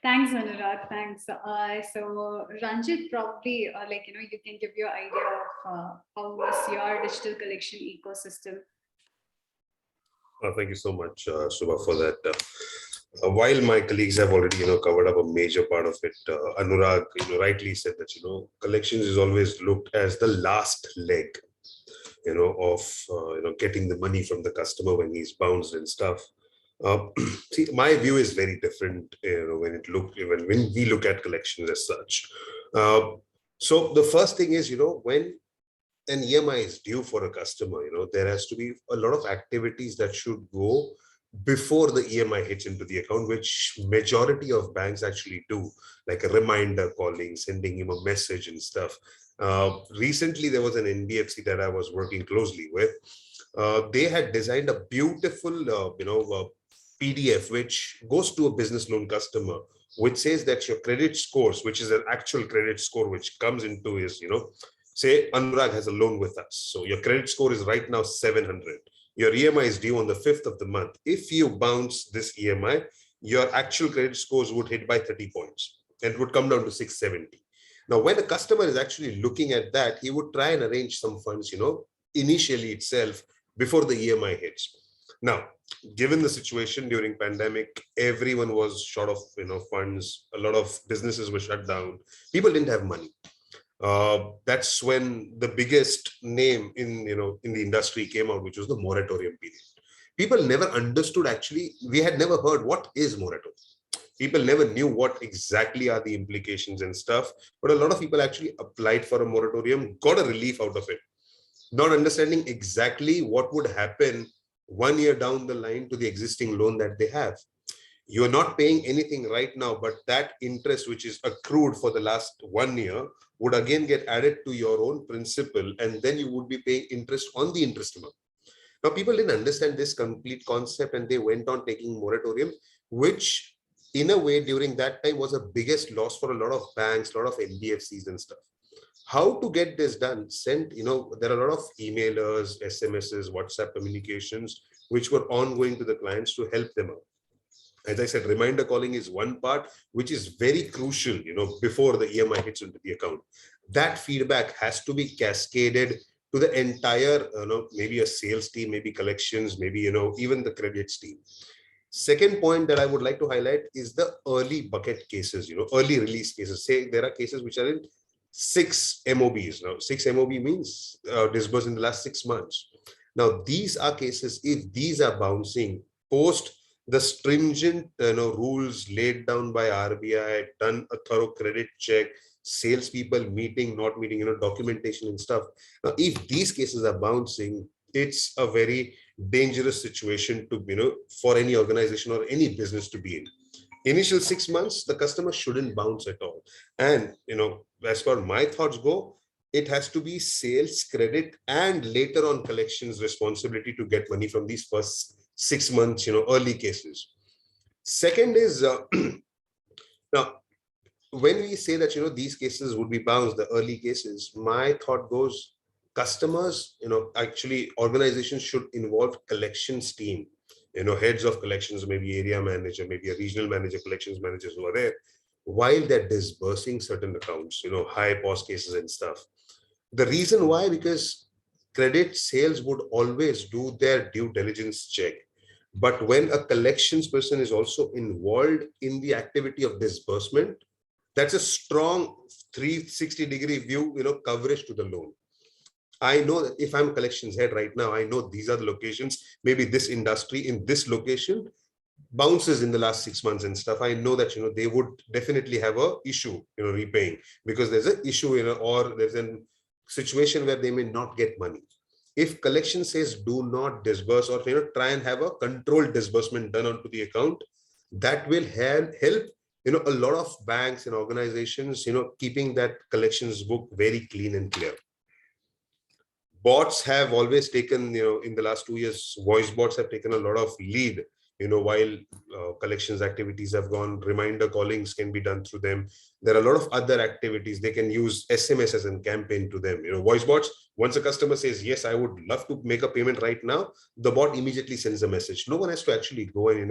Thanks, Anurag. Thanks. So Ranjit, probably you can give your idea of how was your digital collection ecosystem. Thank you so much, Shubha, for that. While my colleagues have already, covered up a major part of it, Anurag, rightly said that, collections is always looked as the last leg, of, getting the money from the customer when he's bounced and stuff. See, my view is very different, when we look at collections as such. So the first thing is, when an EMI is due for a customer, there has to be a lot of activities that should go before the EMI hits into the account, which majority of banks actually do, like a reminder calling, sending him a message and stuff. Recently, there was an NBFC that I was working closely with. They had designed a beautiful, PDF, which goes to a business loan customer, which says that your credit scores, which is an actual credit score, which comes into his, say Anurag has a loan with us. So your credit score is right now 700. Your EMI is due on the 5th of the month. If you bounce this EMI, your actual credit scores would hit by 30 points and it would come down to 670. Now, when a customer is actually looking at that, he would try and arrange some funds, initially itself before the EMI hits. Now, given the situation during pandemic, everyone was short of funds. A lot of businesses were shut down. People didn't have money. That's when the biggest name in the industry came out, which was the moratorium period. People never understood, actually. We had never heard what is moratorium. People never knew what exactly are the implications and stuff. But a lot of people actually applied for a moratorium, got a relief out of it, not understanding exactly what would happen 1 year down the line to the existing loan that they have. You're not paying anything right now, but that interest which is accrued for the last 1 year would again get added to your own principal, and then you would be paying interest on the interest amount. Now, people didn't understand this complete concept and they went on taking moratorium, which in a way during that time was a biggest loss for a lot of banks, a lot of NBFCs and stuff. How to get this done? There are a lot of emailers, SMSs, WhatsApp communications, which were ongoing to the clients to help them out. As I said, reminder calling is one part, which is very crucial, before the EMI hits into the account. That feedback has to be cascaded to the entire, maybe a sales team, maybe collections, maybe, even the credits team. Second point that I would like to highlight is the early bucket cases, early release cases. Say there are cases which are in 6 MOBs. Now, 6 MOB means disbursed in the last 6 months. Now, these are cases, if these are bouncing post the stringent rules laid down by RBI, done a thorough credit check, salespeople meeting, not meeting, documentation and stuff. Now, if these cases are bouncing, it's a very dangerous situation to, for any organization or any business to be in. Initial 6 months, the customer shouldn't bounce at all. And, as far as my thoughts go, it has to be sales, credit, and later on collections responsibility to get money from these first 6 months, early cases. Second is, now, when we say that, these cases would be bounced, the early cases, my thought goes, customers, actually organizations should involve collections team, heads of collections, maybe area manager, maybe a regional manager, collections managers who are there, while they're disbursing certain accounts, high POS cases and stuff. The reason why, because credit sales would always do their due diligence check. But when a collections person is also involved in the activity of disbursement, that's a strong 360-degree view, coverage to the loan. I know that if I'm a collections head right now, I know these are the locations, maybe this industry in this location bounces in the last 6 months and stuff. I know that, they would definitely have a issue, repaying, because there's an issue, or there's a situation where they may not get money. If collection says do not disburse, or try and have a controlled disbursement done onto the account, that will help a lot of banks and organizations, keeping that collections book very clean and clear. Bots have always taken, in the last 2 years, voice bots have taken a lot of lead, while collections activities have gone. Reminder callings can be done through them. There are a lot of other activities. They can use SMS as a campaign to them. Voice bots, once a customer says, yes, I would love to make a payment right now, the bot immediately sends a message. No one has to actually go and,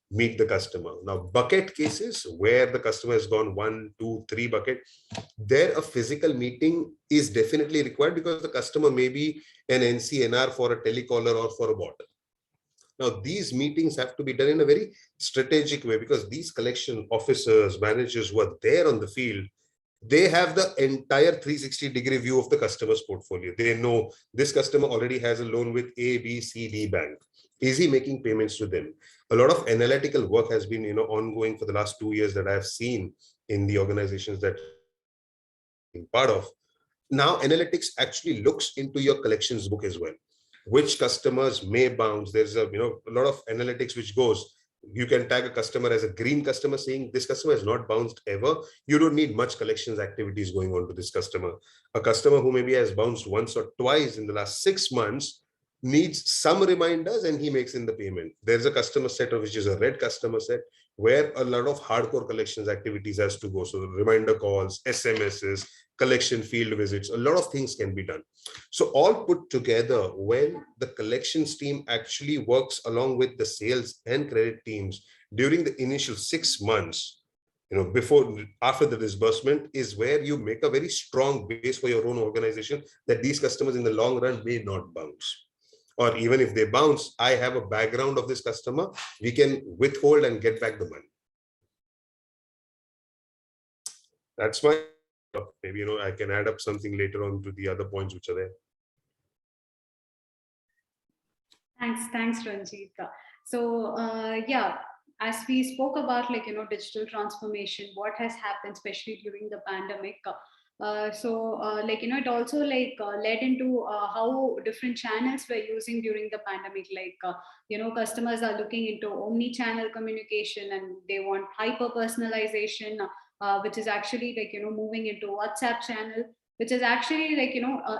meet the customer. Now, bucket cases where the customer has gone 1, 2, 3 bucket, there a physical meeting is definitely required, because the customer may be an NCNR for a telecaller or for a bot. Now, these meetings have to be done in a very strategic way, because these collection officers, managers who are there on the field, they have the entire 360-degree view of the customer's portfolio. They know this customer already has a loan with A, B, C, D bank. Is he making payments to them? a lot of analytical work has been, ongoing for the last 2 years that I've seen in the organizations that I'm part of. Now, analytics actually looks into your collections book as well. Which customers may bounce? There's a lot of analytics which goes. You can tag a customer as a green customer, saying this customer has not bounced ever. You don't need much collections activities going on to this customer. A customer who maybe has bounced once or twice in the last 6 months needs some reminders and he makes in the payment. There's a customer set which is a red customer set where a lot of hardcore collections activities has to go. So reminder calls, SMSs, collection field visits, a lot of things can be done. So all put together, when the collections team actually works along with the sales and credit teams during the initial 6 months, after the disbursement, is where you make a very strong base for your own organization that these customers in the long run may not bounce. Or even if they bounce, I have a background of this customer, we can withhold and get back the money. That's my, maybe, I can add up something later on to the other points which are there. Thanks, Ranjit. So yeah, as we spoke about digital transformation, what has happened, especially during the pandemic. It also led into how different channels we're using during the pandemic. Customers are looking into omni-channel communication and they want hyper personalization, which is actually moving into WhatsApp channel, which is actually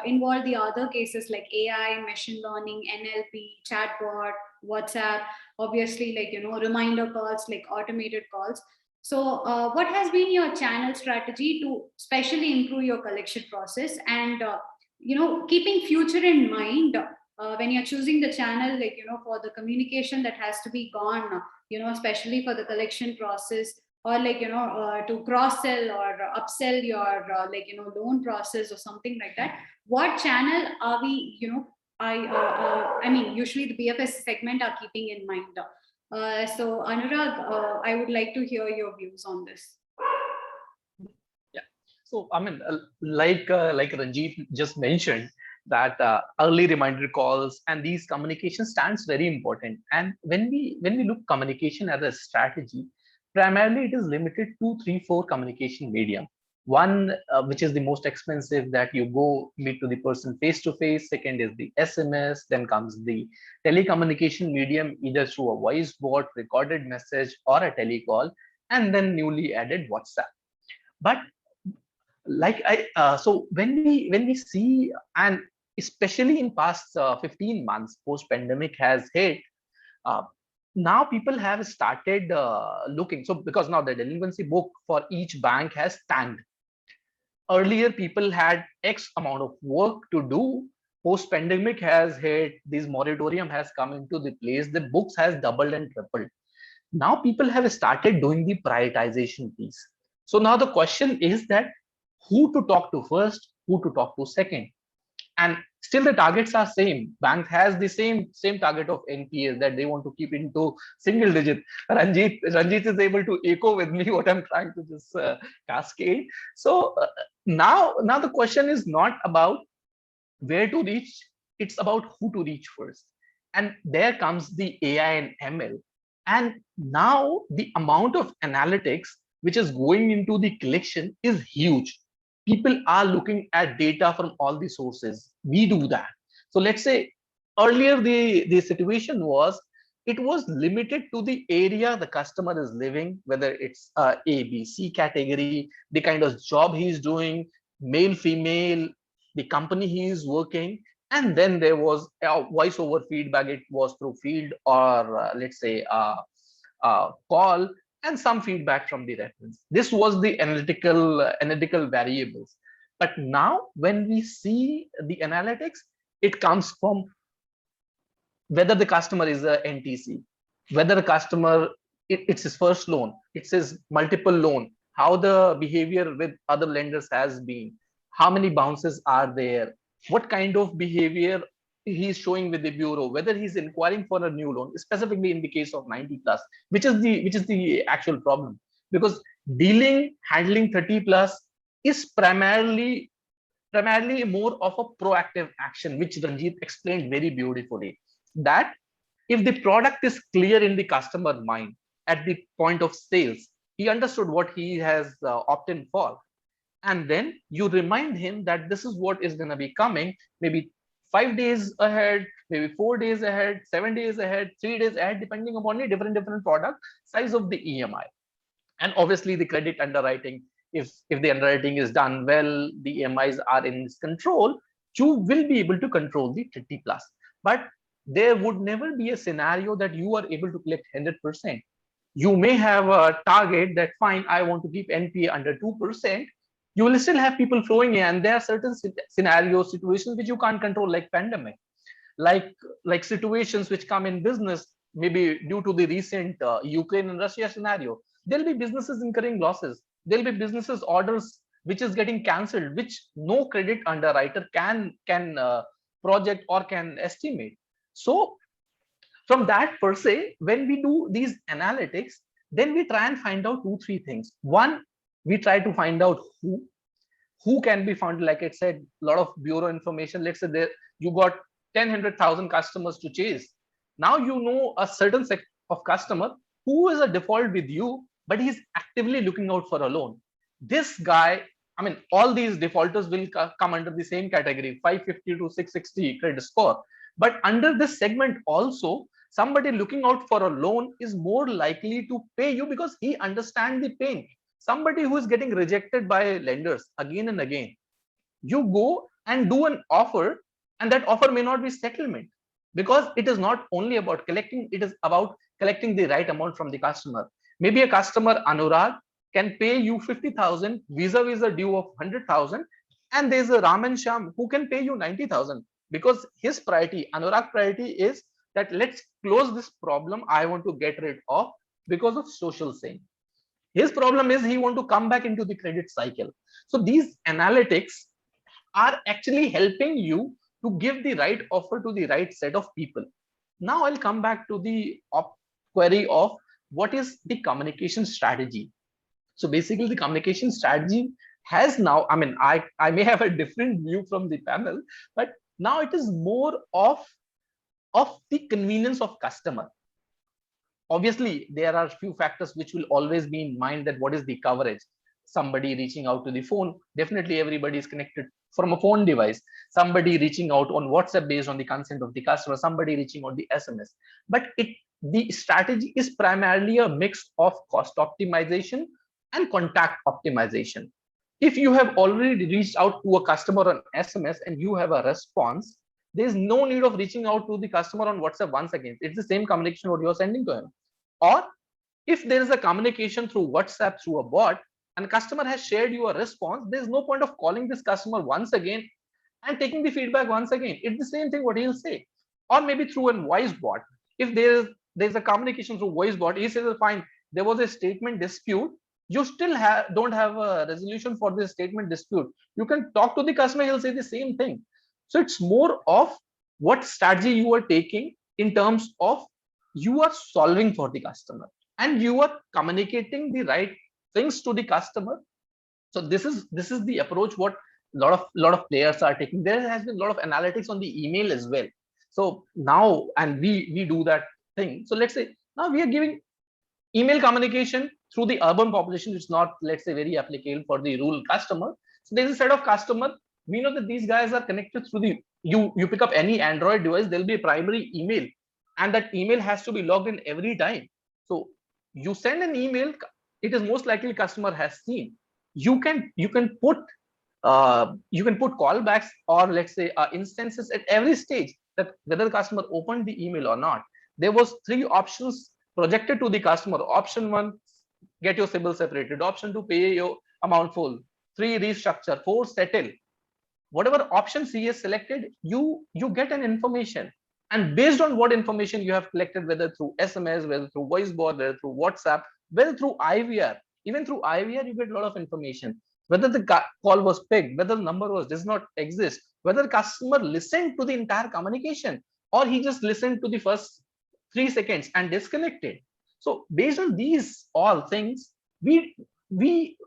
involve the other cases like AI, machine learning, NLP, chatbot, WhatsApp, obviously reminder calls, like automated calls. So what has been your channel strategy to especially improve your collection process and keeping future in mind when you're choosing the channel, for the communication that has to be gone, especially for the collection process, or to cross sell or upsell your loan process or something like that? What channel are we I mean usually the BFS segment are keeping in mind? So Anurag, I would like to hear your views on this. Yeah, so I mean, like Ranjit just mentioned, that early reminder calls and these communication stands very important. And when we look communication as a strategy, primarily it is limited to 3-4 communication medium. One, which is the most expensive, that you go meet to the person face to face. Second is the SMS. Then comes the telecommunication medium, either through a voice bot, recorded message, or a telecall, and then newly added WhatsApp. But so when we see, and especially in past 15 months post pandemic has hit, now people have started looking. So because now the delinquency book for each bank has tanked. Earlier, people had X amount of work to do. Post pandemic has hit, this moratorium has come into the place, the books has doubled and tripled. Now people have started doing the prioritization piece. So now the question is that who to talk to first, who to talk to second. And still the targets are same. Bank has the same target of NPS that they want to keep into single digit. Ranjit is able to echo with me what I'm trying to just cascade. So now the question is not about where to reach, it's about who to reach first. And there comes the AI and ML. And now the amount of analytics which is going into the collection is huge. People are looking at data from all the sources. We do that. So let's say earlier the situation was, it was limited to the area the customer is living, whether it's A, B, C category, the kind of job he's doing, male, female, the company he is working, and then there was a voice over feedback. It was through field or let's say call, and some feedback from the reference. This was the analytical variables. But now when we see the analytics, it comes from whether the customer is a NTC, whether the customer, it's his first loan, it's his multiple loan, how the behavior with other lenders has been, how many bounces are there, what kind of behavior he's showing with the bureau, whether he's inquiring for a new loan, specifically in the case of 90 plus, which is the actual problem. Because handling 30 plus is primarily more of a proactive action, which Ranjit explained very beautifully. That If the product is clear in the customer mind at the point of sales, he understood what he has opted for. And then you remind him that this is what is going to be coming, maybe 5 days ahead, maybe 4 days ahead, 7 days ahead, 3 days ahead, depending upon the different product size of the EMI. And obviously the credit underwriting, if the underwriting is done well, the EMIs are in its control, you will be able to control the 30 plus. But there would never be a scenario that you are able to collect 100%. You may have a target that fine, I want to keep NPA under 2%. You will still have people flowing in, and there are certain scenarios, situations which you can't control, like pandemic, like situations which come in business, maybe due to the recent Ukraine and Russia scenario. There'll be businesses incurring losses. There'll be businesses orders which is getting cancelled, which no credit underwriter can project or can estimate. So from that per se, when we do these analytics, then we try and find out 2-3 things. One, we try to find out who can be found. Like I said, a lot of bureau information. Let's say there you got 10,100,000 customers to chase. Now you know a certain set of customer who is a default with you, but he's actively looking out for a loan. This guy, I mean, all these defaulters will come under the same category, 550 to 660 credit score. But under this segment also, somebody looking out for a loan is more likely to pay you because he understands the pain. Somebody who is getting rejected by lenders again and again, you go and do an offer, and that offer may not be settlement, because it is not only about collecting, it is about collecting the right amount from the customer. Maybe a customer, Anurag, can pay you 50,000 vis-a-vis a due of 100,000, and there's a Raman Sham who can pay you 90,000, because his priority, Anurag priority, is that let's close this problem I want to get rid of because of social saying. His problem is he want to come back into the credit cycle. So these analytics are actually helping you to give the right offer to the right set of people. Now I'll come back to the query of what is the communication strategy. So basically the communication strategy has now, I mean, I may have a different view from the panel, but now it is more of the convenience of customer. Obviously, there are few factors which will always be in mind, that what is the coverage. Somebody reaching out to the phone, definitely everybody is connected from a phone device. Somebody reaching out on WhatsApp based on the consent of the customer, somebody reaching on the SMS. But the strategy is primarily a mix of cost optimization and contact optimization. If you have already reached out to a customer on SMS and you have a response, there's no need of reaching out to the customer on WhatsApp once again. It's the same communication what you're sending to him. Or if there is a communication through WhatsApp through a bot, and customer has shared you a response, there's no point of calling this customer once again and taking the feedback once again. It's the same thing what he'll say. Or maybe through a voice bot. If there's a communication through voice bot, he says, fine, there was a statement dispute. You still don't have a resolution for this statement dispute. You can talk to the customer, he'll say the same thing. So it's more of what strategy you are taking in terms of you are solving for the customer and you are communicating the right things to the customer. So this is the approach what lot of players are taking. There has been a lot of analytics on the email as well. So now, and we do that thing. So let's say now we are giving email communication through the urban population. It's not, let's say, very applicable for the rural customer. So there's a set of customer. We know that these guys are connected through the, you pick up any Android device, there'll be a primary email, and that email has to be logged in every time. So you send an email, it is most likely customer has seen. You can put callbacks, or let's say instances at every stage, that whether the customer opened the email or not. There was 3 options projected to the customer. Option 1, get your CIBIL separated. Option 2, pay your amount full. 3, restructure. 4, settle. Whatever options he has selected, you get an information, and based on what information you have collected, whether through SMS, whether through voice bot, whether through WhatsApp, whether through IVR, even through IVR you get a lot of information, whether the call was picked, whether the number does not exist, whether the customer listened to the entire communication, or he just listened to the first 3 seconds and disconnected. So based on these all things, we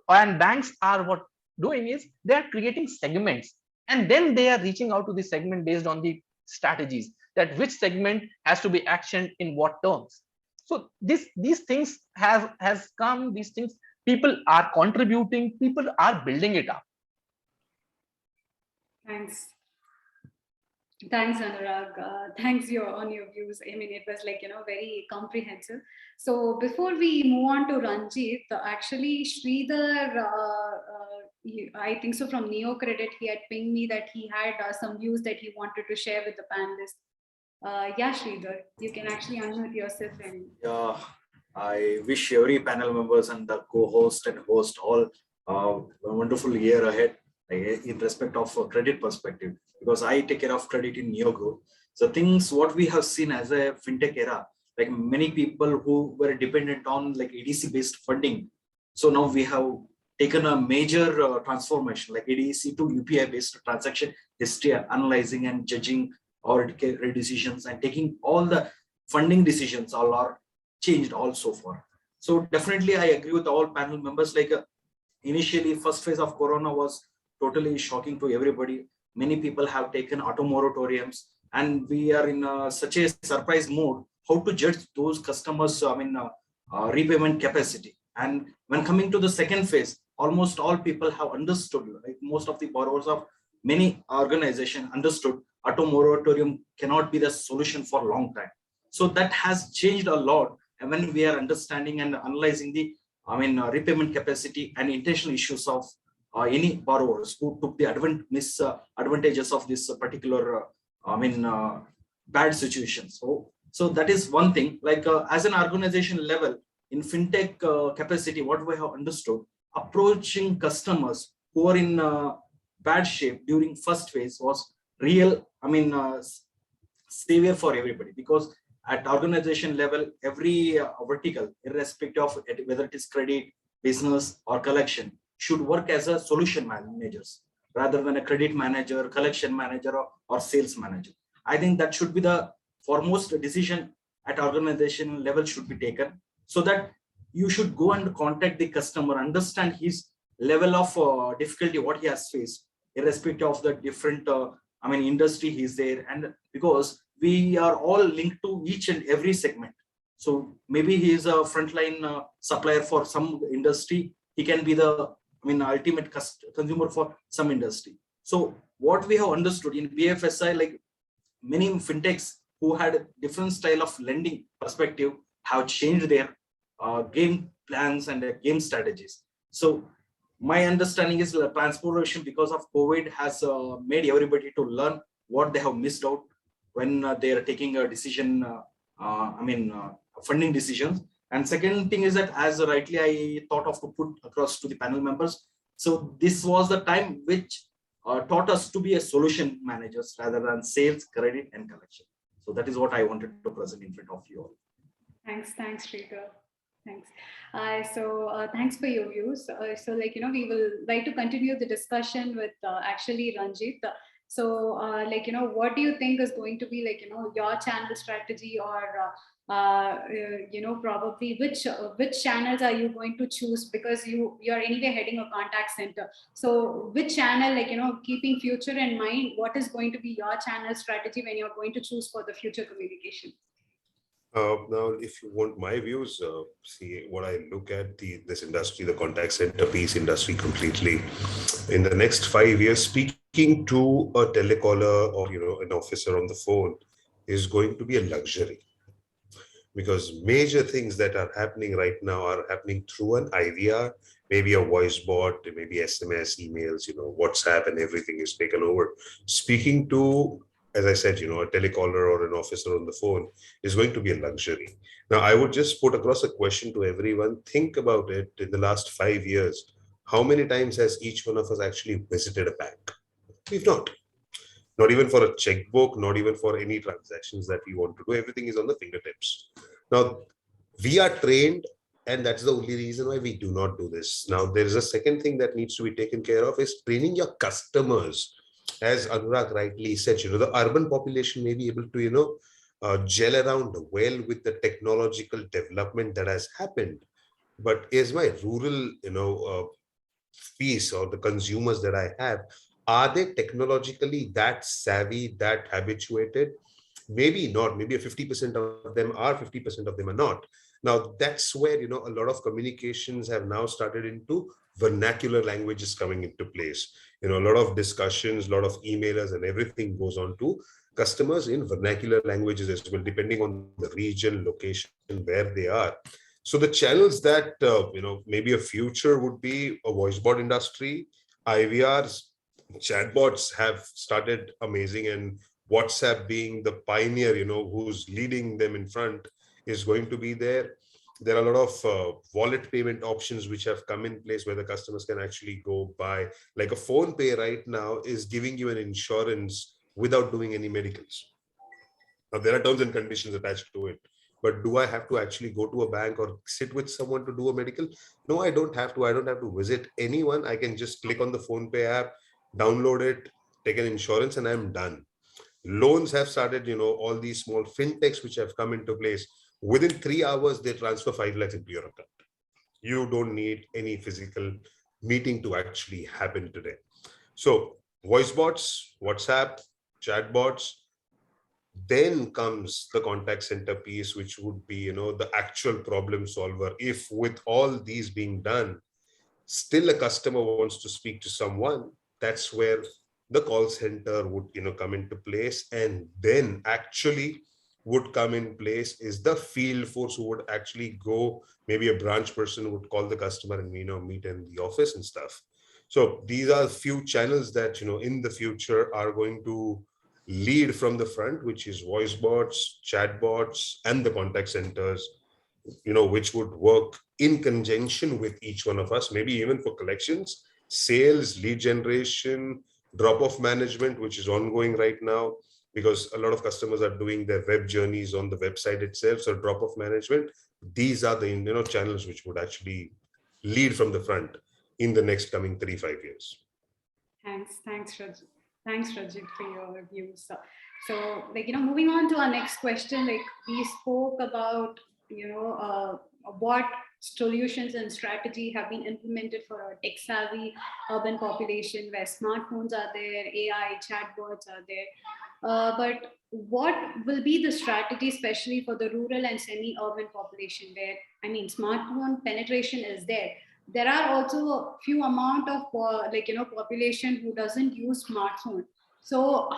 and banks are what doing is they are creating segments, and then they are reaching out to the segment based on the strategies. that which segment has to be actioned in what terms. So these things has come, these things, people are contributing, people are building it up. Thanks. Thanks, Anurag. Thanks on your views. I mean, it was like, very comprehensive. So before we move on to Ranjit, actually, Sridhar, I think so from Neo Credit, he had pinged me that he had some views that he wanted to share with the panelists. Yeah, Sridhar, you can actually unmute yourself. And Yeah, I wish every panel members and the co-host and host all a wonderful year ahead in respect of credit perspective, because I take care of credit in Neo Growth. So things what we have seen as a fintech era, like many people who were dependent on like ADC based funding. So now we have taken a major transformation like ADC to UPI based transaction history, analyzing and judging our decisions and taking all the funding decisions all are changed all so far. So definitely I agree with all panel members, like initially first phase of corona was totally shocking to everybody. Many people have taken auto moratoriums and we are in such a surprise mode how to judge those customers repayment capacity. And when coming to the second phase, almost all people have understood, like most of the borrowers of many organizations understood auto moratorium cannot be the solution for a long time. So that has changed a lot. And when we are understanding and analyzing the repayment capacity and intentional issues of any borrowers who took the advantages of this particular bad situation. So that is one thing. Like as an organization level in fintech capacity, what we have understood, approaching customers who are in bad shape during first phase was real savior for everybody, because at organization level, every vertical, irrespective of whether it is credit, business or collection, should work as a solution managers rather than a credit manager, collection manager or sales manager. I think that should be the foremost decision at organization level should be taken, so that you should go and contact the customer, understand his level of difficulty, what he has faced, irrespective of the different industry he's there. And because we are all linked to each and every segment. So maybe he is a frontline supplier for some industry. He can be the ultimate consumer for some industry. So what we have understood in BFSI, like many fintechs who had a different style of lending perspective have changed their game plans and game strategies. So my understanding is the transformation because of COVID has made everybody to learn what they have missed out when they are taking a decision, funding decisions. And second thing is that, as rightly I thought of to put across to the panel members, so this was the time which taught us to be a solution managers rather than sales, credit and collection. So that is what I wanted to present in front of you all. Thanks, Sridhar. Thanks. Thanks for your views. We will like to continue the discussion with actually Ranjit. What do you think is going to be your channel strategy, or probably which channels are you going to choose, because you're anyway heading a contact center. So which channel, keeping future in mind, what is going to be your channel strategy when you're going to choose for the future communication? Now, if you want my views, see what I look at this industry, the contact center piece industry completely. In the next 5 years, speaking to a telecaller or an officer on the phone is going to be a luxury, because major things that are happening right now are happening through an IVR, maybe a voice bot, maybe SMS, emails, WhatsApp, and everything is taken over. Speaking to, as I said, a telecaller or an officer on the phone is going to be a luxury. Now, I would just put across a question to everyone. Think about it. In the last 5 years, how many times has each one of us actually visited a bank? We've not. Not even for a checkbook, not even for any transactions that we want to do. Everything is on the fingertips. Now, we are trained, and that's the only reason why we do not do this. Now, there is a second thing that needs to be taken care of, is training your customers. As Anurag rightly said, the urban population may be able to, gel around well with the technological development that has happened. But is my rural, piece, or the consumers that I have, are they technologically that savvy, that habituated? Maybe not, maybe 50% of them are, 50% of them are not. Now that's where, you know, a lot of communications have now started into vernacular languages coming into place. You know, a lot of discussions, a lot of emailers and everything goes on to customers in vernacular languages as well, depending on the region, location, where they are. So the channels that, you know, maybe a future would be a voice bot industry, IVRs, chatbots have started amazing, and WhatsApp being the pioneer, you know, who's leading them in front, is going to be there. There are a lot of wallet payment options which have come in place where the customers can actually go buy, like a phone pay right now is giving you an insurance without doing any medicals. Now there are terms and conditions attached to it, but do I have to actually go to a bank or sit with someone to do a medical? No, I don't have to. I don't have to visit anyone. I can just click on the phone pay app, download it, take an insurance, and I'm done. Loans have started, you know, all these small fintechs which have come into place. Within 3 hours, they transfer 5 lakhs into your account. You don't need any physical meeting to actually happen today. So voice bots, WhatsApp, chatbots, then comes the contact center piece, which would be, you know, the actual problem solver. If with all these being done, still a customer wants to speak to someone, that's where the call center would, you know, come into place. And then actually would come in place is the field force, who would actually go, maybe a branch person would call the customer and, you know, meet in the office and stuff. So these are a few channels that, you know, in the future are going to lead from the front, which is voice bots, chat bots, and the contact centers, you know, which would work in conjunction with each one of us, maybe even for collections, sales, lead generation, drop-off management, which is ongoing right now, because a lot of customers are doing their web journeys on the website itself. So drop-off management, these are the, you know, channels which would actually lead from the front in the next coming 3-5 years. Thanks, Rajit, for your views. So, like, you know, moving on to our next question, like we spoke about, you know, what solutions and strategy have been implemented for a tech-savvy urban population where smartphones are there, AI, chatbots are there. But what will be the strategy, especially for the rural and semi-urban population where, I mean, smartphone penetration is there. There are also a few amount of like, you know, population who doesn't use smartphone. So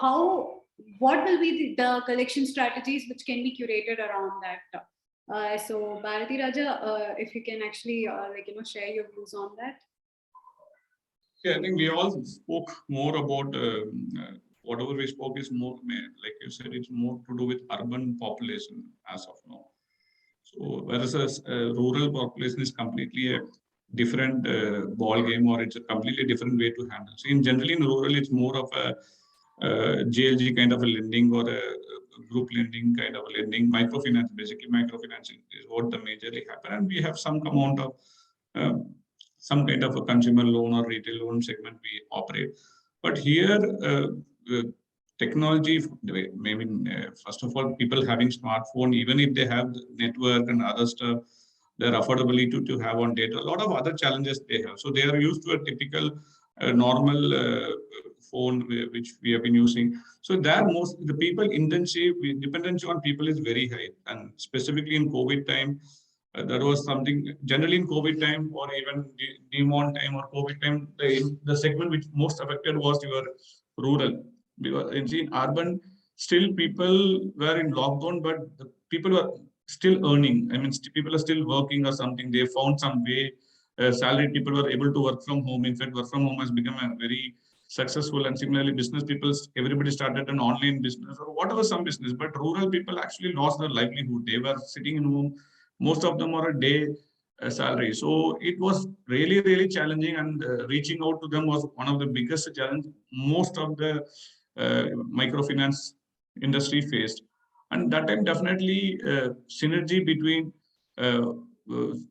what will be the collection strategies which can be curated around that? So Bharati Raja, if you can actually like, you know, share your views on that. Yeah, I think we all spoke more about whatever we spoke is more, like you said, it's more to do with urban population as of now. So whereas rural population is completely a different ball game, or it's a completely different way to handle. So generally in rural, it's more of a JLG kind of a lending, or a group lending kind of a lending. Microfinance, basically microfinance is what the majorly happen. And we have some amount of some kind of a consumer loan or retail loan segment we operate. But here, technology, maybe first of all, people having smartphone, even if they have network and other stuff, their affordability to have on data, a lot of other challenges they have. So they are used to a typical normal phone which we have been using. So there the people intensive dependency on people is very high. And specifically in COVID time, there was something generally in COVID time, or even demon time or COVID time, the segment which most affected was your rural. Because in urban, still people were in lockdown, but the people were still earning. I mean, people are still working or something. They found some way. Salaried people were able to work from home. In fact, work from home has become a very successful. And similarly, business people, everybody started an online business or whatever, some business. But rural people actually lost their livelihood. They were sitting in home. Most of them are a day salary. So it was really, really challenging. And reaching out to them was one of the biggest challenge most of the microfinance industry faced. And that time, definitely synergy between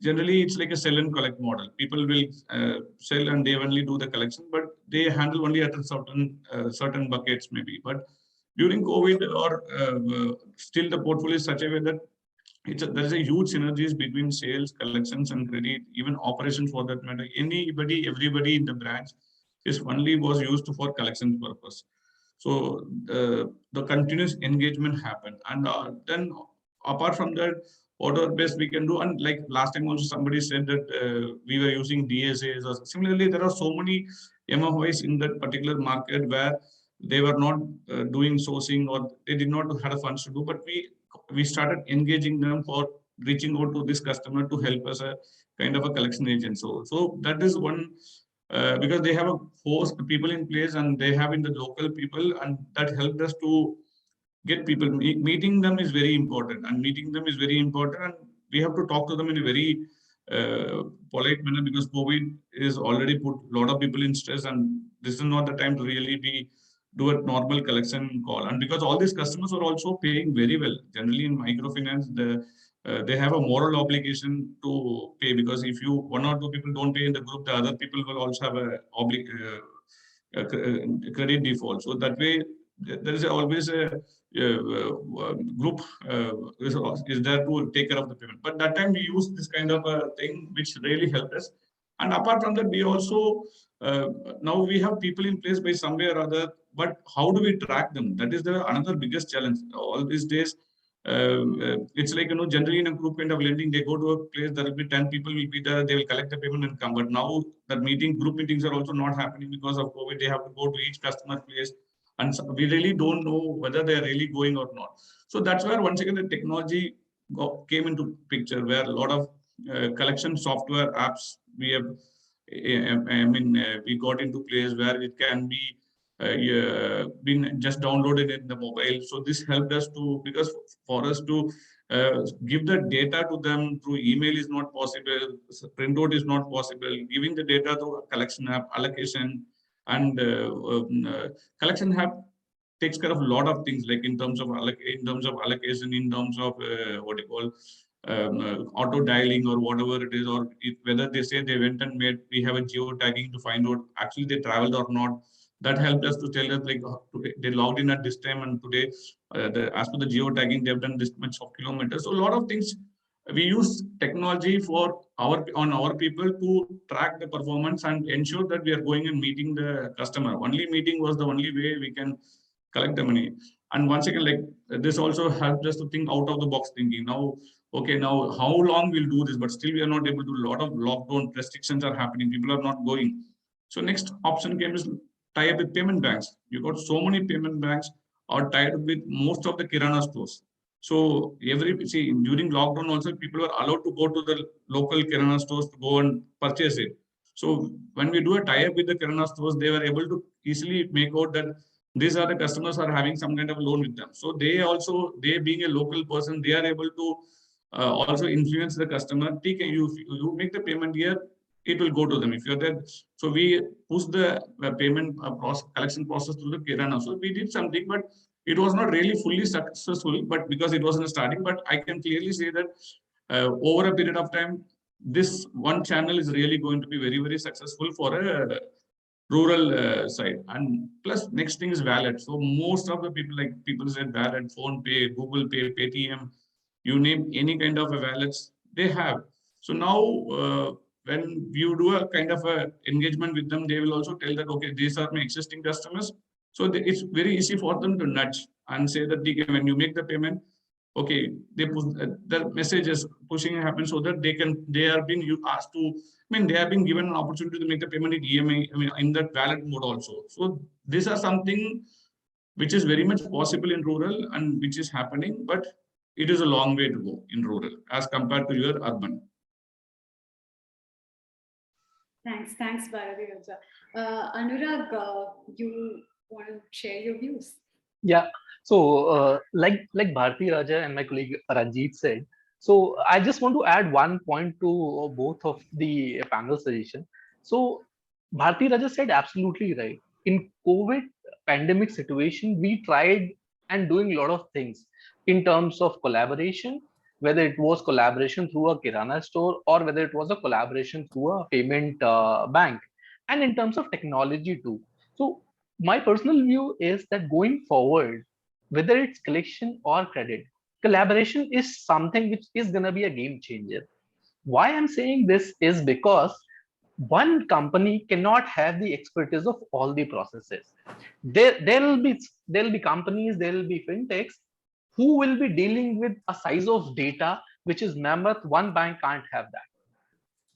generally it's like a sell and collect model. People will sell and they only do the collection, but they handle only at a certain buckets maybe. But during COVID, or still the portfolio is such a way that there is a huge synergies between sales, collections, and credit, even operations for that matter. Everybody in the branch was used for collection purpose. So the continuous engagement happened. And then apart from that, whatever best we can do, and like last time also somebody said that we were using DSAs, or similarly, there are so many MFIs in that particular market where they were not doing sourcing, or they did not have the funds to do, but we started engaging them for reaching out to this customer to help us a kind of a collection agent. So that is one, because they have a force people in place, and they have in the local people, and that helped us to get people. Meeting them is very important, and meeting them is very important, and we have to talk to them in a very polite manner, because COVID is already put a lot of people in stress, and this is not the time to really do a normal collection call. And because all these customers are also paying very well, generally in microfinance, they have a moral obligation to pay, because if you one or two people don't pay in the group, the other people will also have a credit default. So that way, there is always a group is there to take care of the payment. But that time we used this kind of a thing, which really helped us. And apart from that, we also now we have people in place by some way or other. But how do we track them? That is the another biggest challenge. All these days, it's like, generally in a group kind of lending, they go to a place, there will be 10 people will be there, they will collect the payment and come. But now that group meetings are also not happening because of COVID. They have to go to each customer place, and we really don't know whether they're really going or not. So that's where once again the technology came into picture, where a lot of collection software apps we have, we got into place where it can be been just downloaded in the mobile. So this helped us to, because for us to give the data to them through email is not possible, printout is not possible, giving the data to a collection app, allocation, and collection app takes care of a lot of things, like in terms of allocation, in terms of what you call auto dialing or whatever it is, or whether they say they went and we have a geo tagging to find out actually they traveled or not. That helped us to tell us, like, today they logged in at this time, and today as per the geo tagging they've done this much of kilometers. So a lot of things we use technology for our people to track the performance and ensure that we are going and meeting the customer. Only meeting was the only way we can collect the money. And once again, like, this also helped us to think out of the box thinking. Now, okay, now how long we'll do this, but still we are not able to. A lot of lockdown restrictions are happening. People are not going. So next option came is tie up with payment banks. You got so many payment banks are tied up with most of the Kirana stores. So during lockdown also, people were allowed to go to the local Kirana stores to go and purchase it. So when we do a tie-up with the Kirana stores, they were able to easily make out that these are the customers are having some kind of loan with them. So they being a local person, they are able to also influence the customer. You make the payment here, it will go to them if you're there. So we push the payment collection process through the Kirana. So we did something, but it was not really fully successful, but because it wasn't starting. But I can clearly say that over a period of time, this one channel is really going to be very, very successful for a rural side. And plus, next thing is wallet. So most of the people said wallet, phone pay, Google Pay, Paytm, you name any kind of a wallets they have. So now when you do a kind of a engagement with them, they will also tell that, okay, these are my existing customers. So it's very easy for them to nudge and say that when you make the payment, okay, they push the messages pushing happens so that they are being asked to. They have been given an opportunity to make the payment in EMI. In that wallet mode also. So these are something which is very much possible in rural and which is happening, but it is a long way to go in rural as compared to your urban. Thanks, Bharati Raja. Anurag, you want to share your views? Yeah. So, like Bharti Raja and my colleague Ranjit said, so I just want to add one point to both of the panel suggestion. So, Bharti Raja said absolutely right. In COVID pandemic situation, we tried and doing a lot of things in terms of collaboration, whether it was collaboration through a Kirana store or whether it was a collaboration through a payment bank, and in terms of technology too. So my personal view is that going forward, whether it's collection or credit, collaboration is something which is going to be a game changer. Why I'm saying this is because one company cannot have the expertise of all the processes. There'll be companies, there will be fintechs who will be dealing with a size of data which is mammoth. One bank can't have that.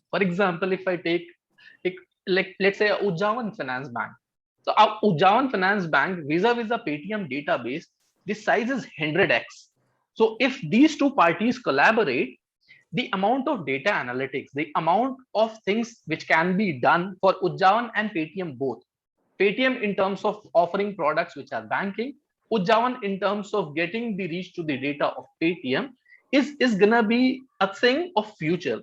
For example, if I take like let's say Ujjavan Finance Bank. So our Ujjavan Finance Bank vis-a-vis a Paytm database, the size is 100x. So if these two parties collaborate, the amount of data analytics, the amount of things which can be done for Ujjavan and Paytm both. Paytm in terms of offering products which are banking, Ujjavan in terms of getting the reach to the data of Paytm is gonna be a thing of future.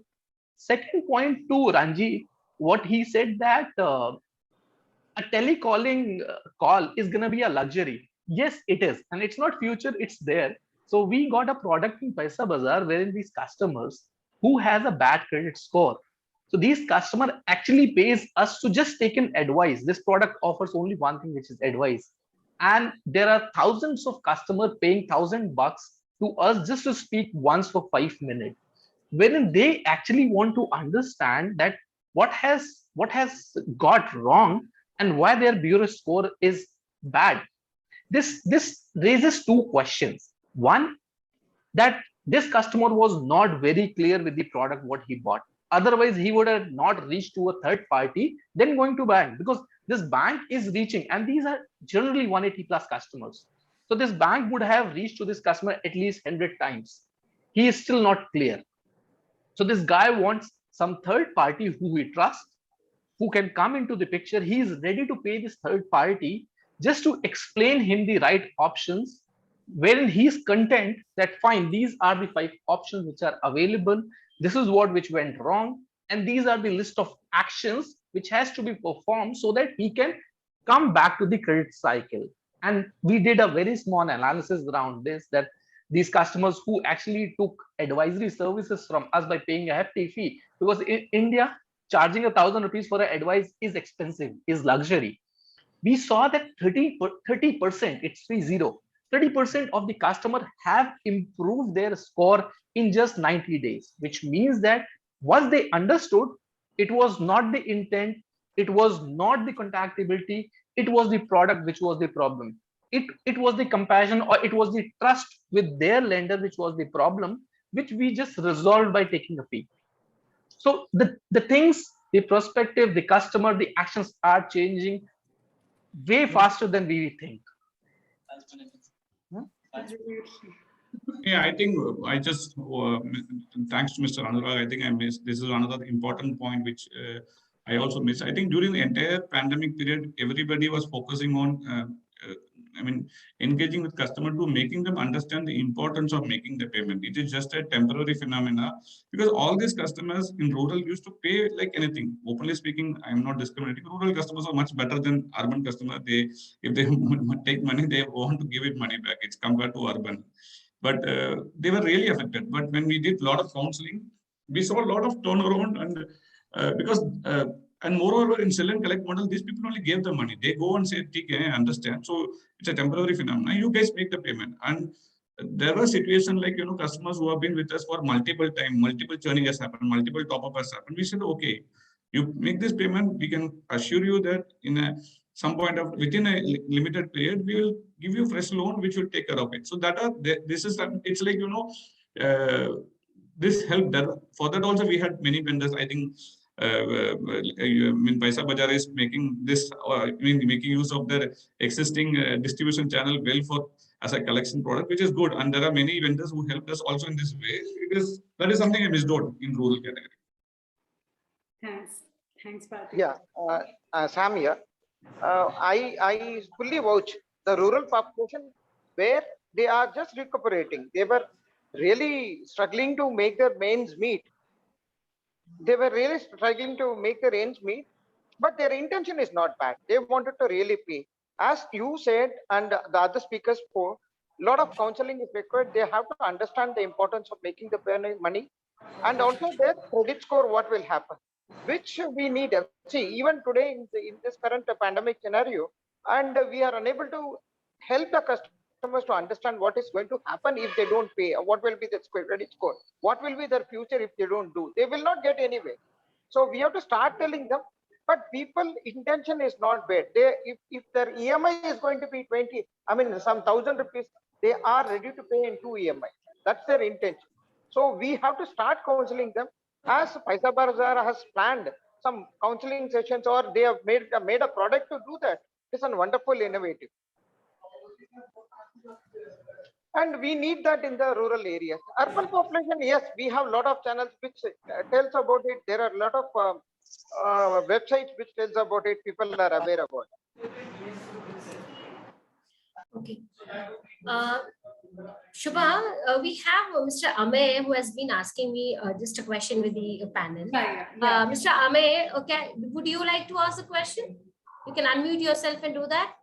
Second point to Ranji, what he said that a telecalling call is going to be a luxury. Yes, it is. And it's not future, it's there. So we got a product in Paisa Bazaar wherein these customers who has a bad credit score. So these customer actually pays us to just take an advice. This product offers only one thing, which is advice. And there are thousands of customers paying $1,000 to us just to speak once for 5 minutes, wherein they actually want to understand that what has got wrong and why their bureau score is bad. This raises two questions. One, that this customer was not very clear with the product what he bought. Otherwise, he would have not reached to a third party, then going to bank, because this bank is reaching, and these are generally 180 plus customers. So this bank would have reached to this customer at least 100 times. He is still not clear. So this guy wants some third party who he trusts, who can come into the picture. He is ready to pay this third party just to explain him the right options, wherein he is content that fine, these are the 5 options which are available. This is what which went wrong. And these are the list of actions which has to be performed so that he can come back to the credit cycle. And we did a very small analysis around this, that these customers who actually took advisory services from us by paying a hefty fee, because in India, charging 1,000 rupees for an advice is expensive, is luxury. We saw that 30%, it's 30% of the customer have improved their score in just 90 days, which means that once they understood, it was not the intent, it was not the contactability, it was the product which was the problem. It was the compassion, or it was the trust with their lender which was the problem, which we just resolved by taking a fee. So the things, the perspective, the customer, the actions are changing way faster than we think. Yeah, I think I just, thanks to Mr. Anurag, I think I missed, this is another important point which I also missed. I think during the entire pandemic period, everybody was focusing on, engaging with customer to making them understand the importance of making the payment. It is just a temporary phenomena, because all these customers in rural used to pay like anything. Openly speaking, I'm not discriminating. Rural customers are much better than urban customer. If they take money, they want to give it money back. It's compared to urban. But they were really affected. But when we did a lot of counseling, we saw a lot of turnaround, and and moreover, in sell and collect model, these people only gave the money. They go and say, "Okay, I understand." So it's a temporary phenomenon. You guys make the payment. And there were situations like, customers who have been with us for multiple time, multiple churning has happened, multiple top-up has happened. We said, okay, you make this payment. We can assure you that some point of within a limited period, we will give you fresh loan, which will take care of it. So this is, it's like, this helped. For that also, we had many vendors. I think Paisa Bazaar is making this, making use of their existing distribution channel well for as a collection product, which is good. And there are many vendors who helped us also in this way. That is something I missed out in rural category. Thanks, Patrick. Yeah, Sam here. I fully vouch the rural population where they are just recuperating. They were really struggling to make their ends meet. They were really struggling to make their ends meet, but their intention is not bad. They wanted to really pay. As you said, and the other speakers spoke, a lot of counseling is required. They have to understand the importance of making the money, and also their credit score, what will happen, which we need. See, even today in this current pandemic scenario, and we are unable to help the customers to understand what is going to happen if they don't pay, or what will be the credit score, what will be their future if they don't do. They will not get anyway. So we have to start telling them, but people intention is not bad. If their EMI is going to be 20, I mean, some 1,000 rupees, they are ready to pay in 2 EMI. That's their intention. So we have to start counseling them, as Paisa Bazaar has planned some counseling sessions, or they have made a product to do that. It's a wonderful innovative. And we need that in the rural areas. Urban population, yes, we have a lot of channels which tells about it. There are a lot of websites which tells about it. People are aware about it. Okay. Shubha, we have Mr. Amey who has been asking me just a question with the panel. Yeah. Mr. Amey, okay, would you like to ask a question? You can unmute yourself and do that.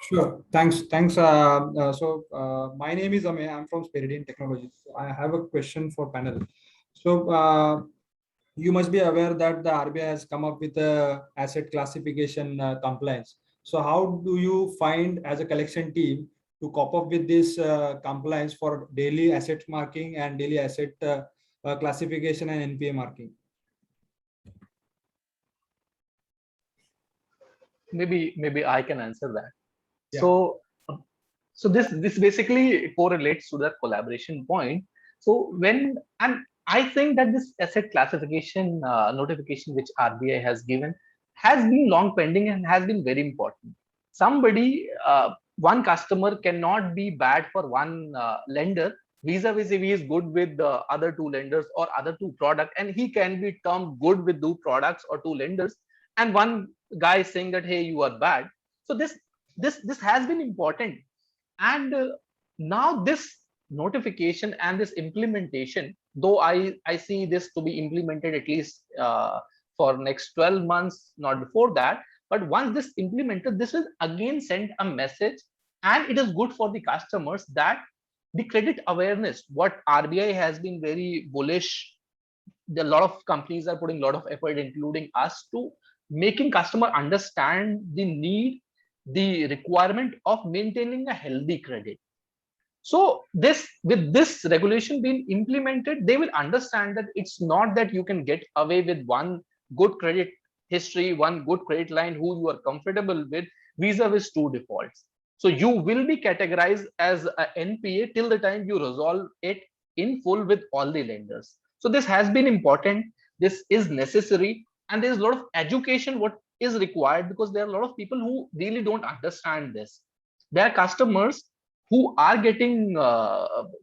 Sure. Thanks. My name is Amey. I'm from Spiridian Technologies. I have a question for panel. So you must be aware that the RBI has come up with a asset classification compliance. So how do you find as a collection team to cope up with this compliance for daily asset marking and daily asset classification and NPA marking? Maybe I can answer that. Yeah. So this basically correlates to the collaboration point. So I think that this asset classification notification which RBI has given has been long pending and has been very important. One customer cannot be bad for one lender vis-a-vis if he is good with the other two lenders or other two products, and he can be termed good with two products or two lenders, and one guy is saying that, hey, you are bad. So this has been important, and now this notification and this implementation, though I see this to be implemented at least for next 12 months, not before that, but once this implemented, this will again send a message, and it is good for the customers that the credit awareness, what RBI has been very bullish, a lot of companies are putting a lot of effort, including us, to making customer understand the need, the requirement of maintaining a healthy credit. So with this regulation being implemented, they will understand that it's not that you can get away with one good credit history, one good credit line who you are comfortable with vis-a-vis two defaults. So you will be categorized as a NPA till the time you resolve it in full with all the lenders. So this has been important. This is necessary, and there's a lot of education what is required, because there are a lot of people who really don't understand this. There are customers who are getting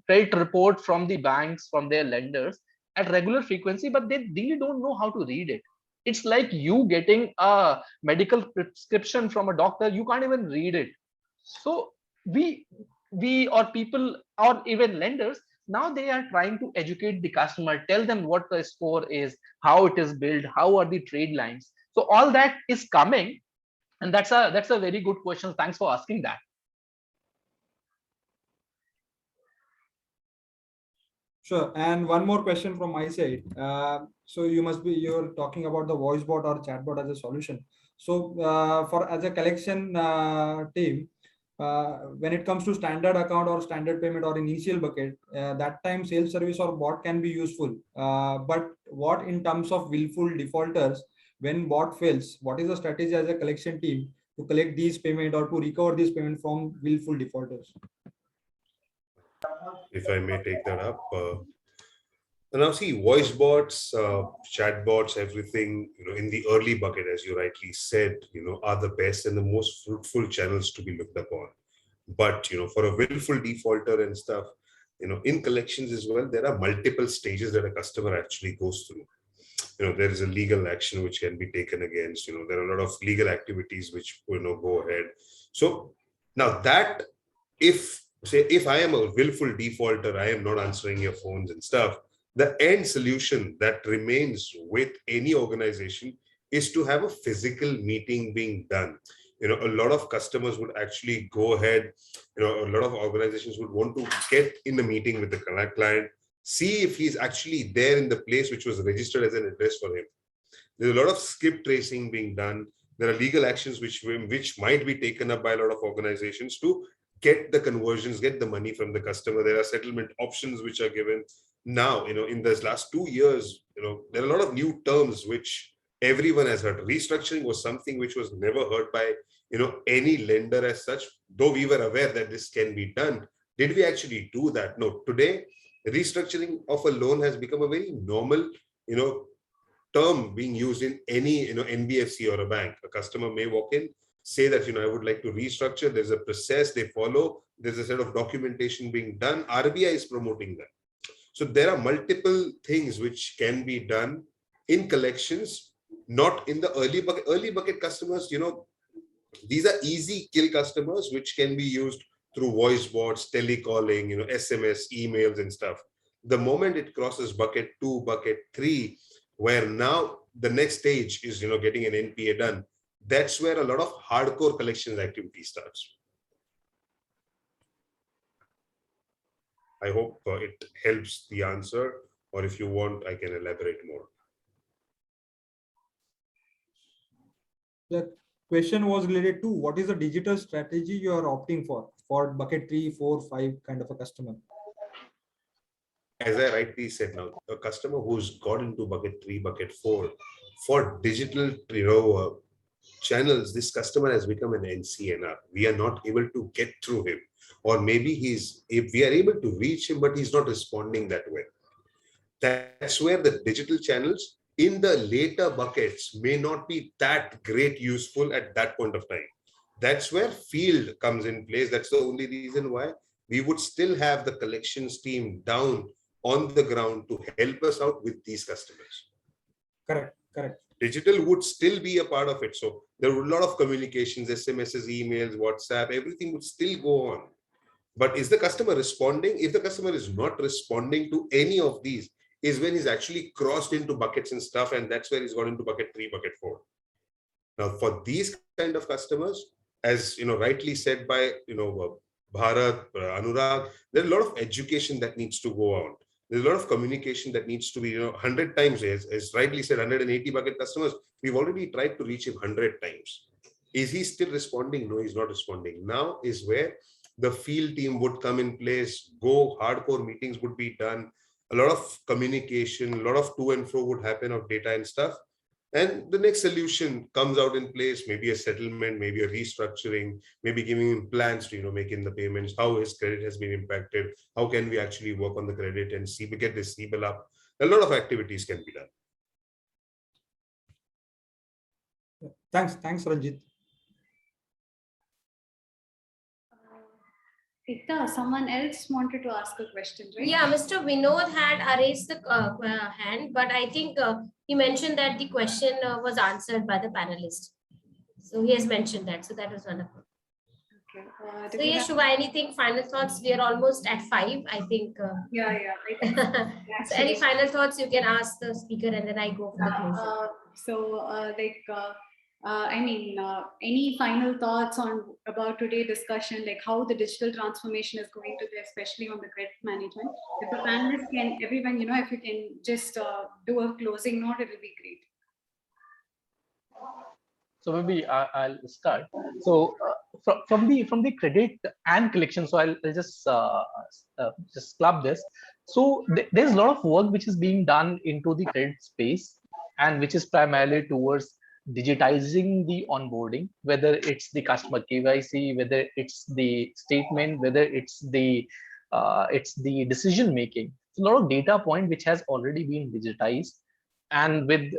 credit report from the banks, from their lenders at regular frequency, but they really don't know how to read it. It's like you getting a medical prescription from a doctor, you can't even read it. So we or people or even lenders, now they are trying to educate the customer, tell them what the score is, how it is built, how are the trade lines. So all that is coming, and that's a very good question. Thanks for asking that. Sure. And one more question from my side. So you're talking about the voice bot or chat bot as a solution. So as a collection team, when it comes to standard account or standard payment or initial bucket, that time sales service or bot can be useful. But what in terms of willful defaulters, when bot fails, what is the strategy as a collection team to collect these payment or to recover this payment from willful defaulters? If I may take that up. Now see, voice bots, chat bots, everything, in the early bucket, as you rightly said, are the best and the most fruitful channels to be looked upon. But, for a willful defaulter and stuff, in collections as well, there are multiple stages that a customer actually goes through. There is a legal action which can be taken against, there are a lot of legal activities which, go ahead. So now that if I am a willful defaulter, I am not answering your phones and stuff, the end solution that remains with any organization is to have a physical meeting being done. A lot of customers would actually go ahead, a lot of organizations would want to get in a meeting with the client, see if he's actually there in the place which was registered as an address for him. There's a lot of skip tracing being done. There are legal actions which might be taken up by a lot of organizations to get the conversions, get the money from the customer. There are settlement options which are given. now, in this last 2 years, there are a lot of new terms which everyone has heard. Restructuring was something which was never heard by, any lender as such, though we were aware that this can be done. Did we actually do that? No. Today, restructuring of a loan has become a very normal, term being used in any, NBFC or a bank. A customer may walk in, say that, I would like to restructure. There's a process they follow. There's a set of documentation being done. RBI is promoting that. So there are multiple things which can be done in collections, not in the early bucket. Early bucket customers, these are easy kill customers which can be used through voice bots, telecalling, SMS, emails and stuff. The moment it crosses bucket 2, bucket 3, where now the next stage is, getting an NPA done, that's where a lot of hardcore collections activity starts. I hope it helps the answer, or if you want, I can elaborate more. The question was related to what is the digital strategy you are opting for bucket 3, 4, 5 kind of a customer. As I rightly said, now a customer who's got into bucket 3, bucket 4, for digital, channels, this customer has become an NCNR. We are not able to get through him, or maybe if we are able to reach him, but he's not responding that well. That's where the digital channels in the later buckets may not be that great useful at that point of time. That's where field comes in place. That's the only reason why we would still have the collections team down on the ground to help us out with these customers. Correct. Digital would still be a part of it. So there were a lot of communications, SMSs, emails, WhatsApp, everything would still go on. But is the customer responding? If the customer is not responding to any of these, is when he's actually crossed into buckets and stuff, and that's where he's got into bucket 3, bucket 4. Now, for these kind of customers, as rightly said by Bharat, Anurag, there's a lot of education that needs to go on. There's a lot of communication that needs to be 100 times, as rightly said, 180 bucket customers. We've already tried to reach him 100 times. Is he still responding? No, he's not responding. Now is where the field team would come in place. Hardcore meetings would be done. A lot of communication, a lot of to and fro would happen of data and stuff. And the next solution comes out in place, maybe a settlement, maybe a restructuring, maybe giving him plans to, making the payments, how his credit has been impacted, how can we actually work on the credit and get the CBIL up. A lot of activities can be done. Thanks, Ranjit. Ekta, someone else wanted to ask a question, right? Yeah, Mr. Vinod had raised the hand, but I think he mentioned that the question was answered by the panelist. So he has mentioned that. So that was wonderful. Okay. So yes, Shubha, anything, final thoughts? We are almost at 5, I think. Yeah. I think so any final thoughts you can ask the speaker, and then I go for the closure. Any final thoughts about today's discussion, like how the digital transformation is going to be, especially on the credit management? If the panelists can, everyone, if you can just do a closing note, it will be great. So maybe I'll start. So from the credit and collection, so I'll just club this. So there's a lot of work which is being done into the credit space, and which is primarily towards digitizing the onboarding, whether it's the customer KYC, whether it's the statement, whether it's the decision making. So a lot of data point which has already been digitized, and with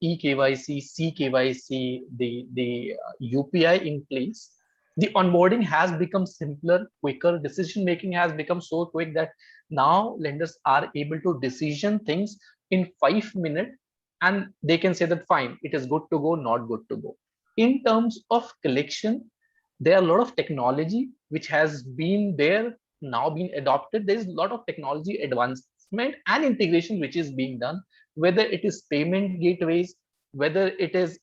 eKYC, CKYC, the UPI in place, the onboarding has become simpler, quicker. Decision making has become so quick that now lenders are able to decision things in 5 minutes, and they can say that fine, it is good to go, not good to go. In terms of collection, there are a lot of technology which has been there, now being adopted. There is a lot of technology advancement and integration which is being done, whether it is payment gateways, whether it is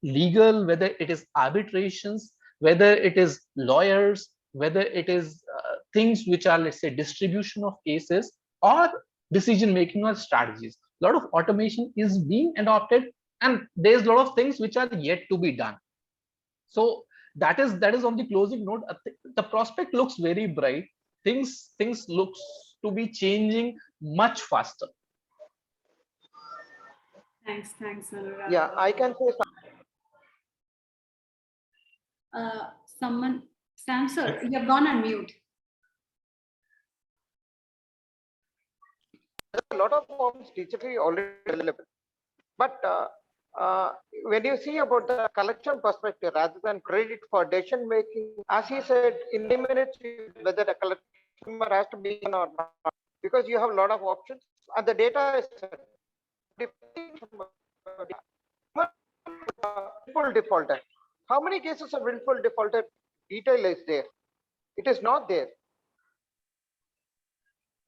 legal, whether it is arbitrations, whether it is lawyers, whether it is things which are, let's say, distribution of cases or decision making or strategies. A lot of automation is being adopted, and there's a lot of things which are yet to be done. So that is on the closing note. The prospect looks very bright. Things looks to be changing much faster. Thanks, Anurag. Yeah, I can say Someone, Sam sir, you have gone on mute. a lot of forms digitally already available. But when you see about the collection perspective, rather than credit for decision making, as he said, in 3 minutes, whether the customer has to be in or not, because you have a lot of options and the data is willful defaulter. How many cases of willful defaulter detail is there? It is not there.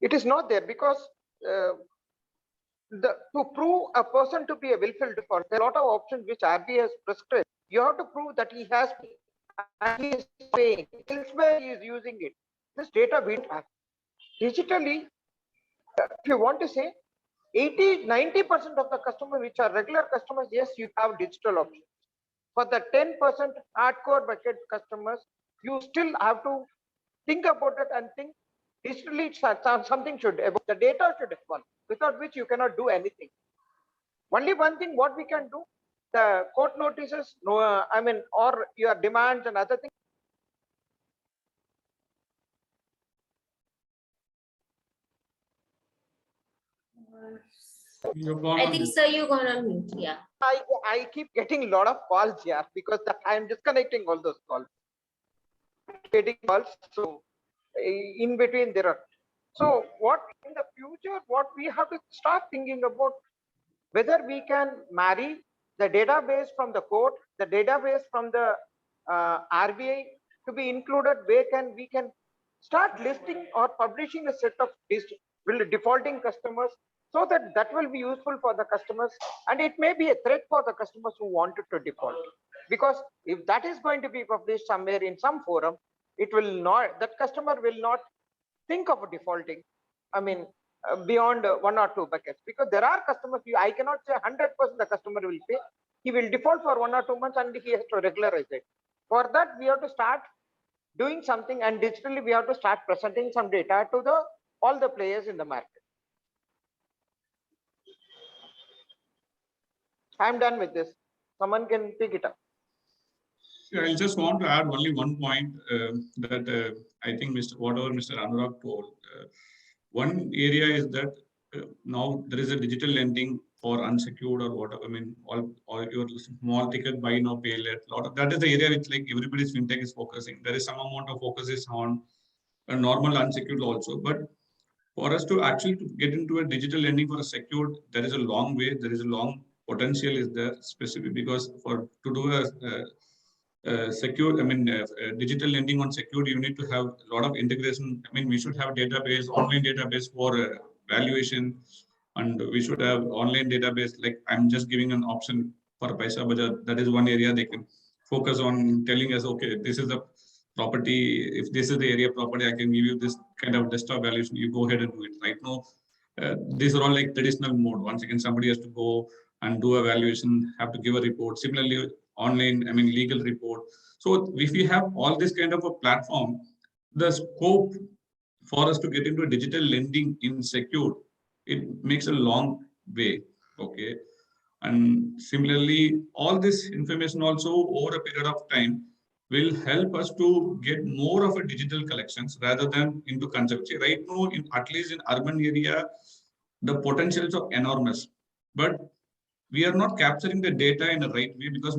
It is not there because to prove a person to be a willful defaulter, there are a lot of options which RBI has prescribed. You have to prove that he has and he is paying. Elsewhere he is using it. This data we don't have. Digitally, if you want to say 80-90% of the customers which are regular customers, yes, you have digital options. For the 10% hardcore bucket customers, you still have to think about it and think digitally something should, the data should evolve, without which you cannot do anything. Only one thing what we can do, the court notices, or your demands and other things. I think, sir, you're going on mute. Yeah. I keep getting a lot of calls here because I'm disconnecting all those calls. Getting calls, so in between there are. So what in the future, what we have to start thinking about, whether we can marry the database from the court, the database from the RBI to be included, where we can start listing or publishing a set of defaulting customers, so that will be useful for the customers, and it may be a threat for the customers who wanted to default. Because if that is going to be published somewhere in some forum, it will not, that customer will not think of defaulting. Beyond 1 or 2 buckets, because there are customers, I cannot say 100% the customer will pay. He will default for 1 or 2 months and he has to regularize it. For that, we have to start doing something, and digitally we have to start presenting some data to all the players in the market. I'm done with this. Someone can pick it up. Yeah, I just want to add only one point that I think whatever Mr. Anurag told. One area is that now there is a digital lending for unsecured or whatever. All your small ticket buy now pay later. That is the area which like everybody's fintech is focusing. There is some amount of focus is on a normal unsecured also, but for us to actually get into a digital lending for a secured, there is a long way. There is a long potential is there specific, because to do a secure, digital lending on secured, you need to have a lot of integration. We should have database, online database for valuation, and we should have online database. Like I'm just giving an option for Paisa Bazaar. That is one area they can focus on, telling us, okay, this is the property. If this is the area property, I can give you this kind of desktop valuation. You go ahead and do it. Right now, these are all like traditional mode. Once again, somebody has to go and do a valuation, have to give a report. Similarly, online, legal report. So if we have all this kind of a platform, the scope for us to get into a digital lending in secured, it makes a long way. Okay. And similarly, all this information also over a period of time will help us to get more of a digital collections rather than into consumption. Right now, at least in urban area, the potentials are enormous, but we are not capturing the data in the right way, because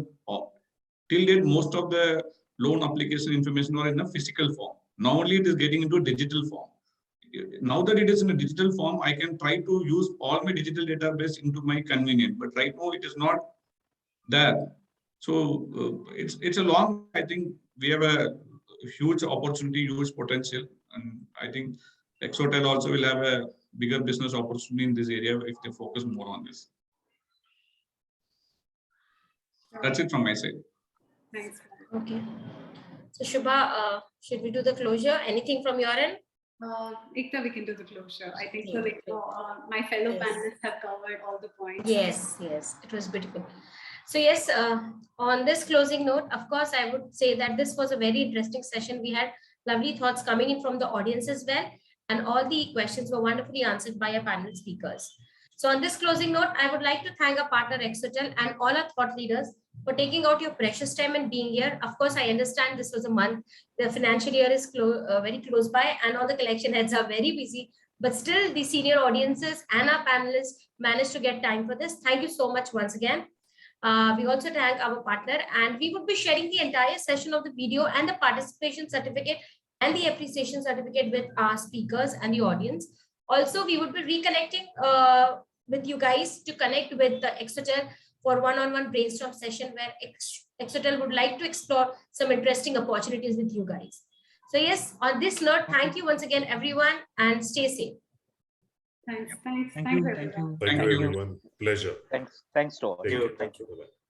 till date, most of the loan application information are in a physical form. Now only it is getting into digital form. Now that it is in a digital form, I can try to use all my digital database into my convenience, but right now it is not there. So it's a long, I think we have a huge opportunity, huge potential. And I think Exotel also will have a bigger business opportunity in this area if they focus more on this. That's it from my side. Thanks. Okay. So Shubha, should we do the closure? Anything from your end? Ekta, we can do the closure. I think so. My fellow panelists have covered all the points. Yes, it was beautiful. So yes, on this closing note, of course, I would say that this was a very interesting session. We had lovely thoughts coming in from the audience as well. and all the questions were wonderfully answered by our panel speakers. So on this closing note, I would like to thank our partner Exotel and all our thought leaders for taking out your precious time and being here. Of course, I understand this was a month, the financial year is very close by and all the collection heads are very busy, but still the senior audiences and our panelists managed to get time for this. Thank you so much once again. We also thank our partner, and we would be sharing the entire session of the video and the participation certificate and the appreciation certificate with our speakers and the audience. Also, we would be reconnecting with you guys to connect with the Exotel for one-on-one brainstorm session where Exotel would like to explore some interesting opportunities with you guys. So yes, on this note, thank you once again, everyone, and stay safe. Thanks, Thank you, everyone. thank you. Thank you, everyone. Pleasure. Thanks to all. Thank you. Thank you. Bye-bye.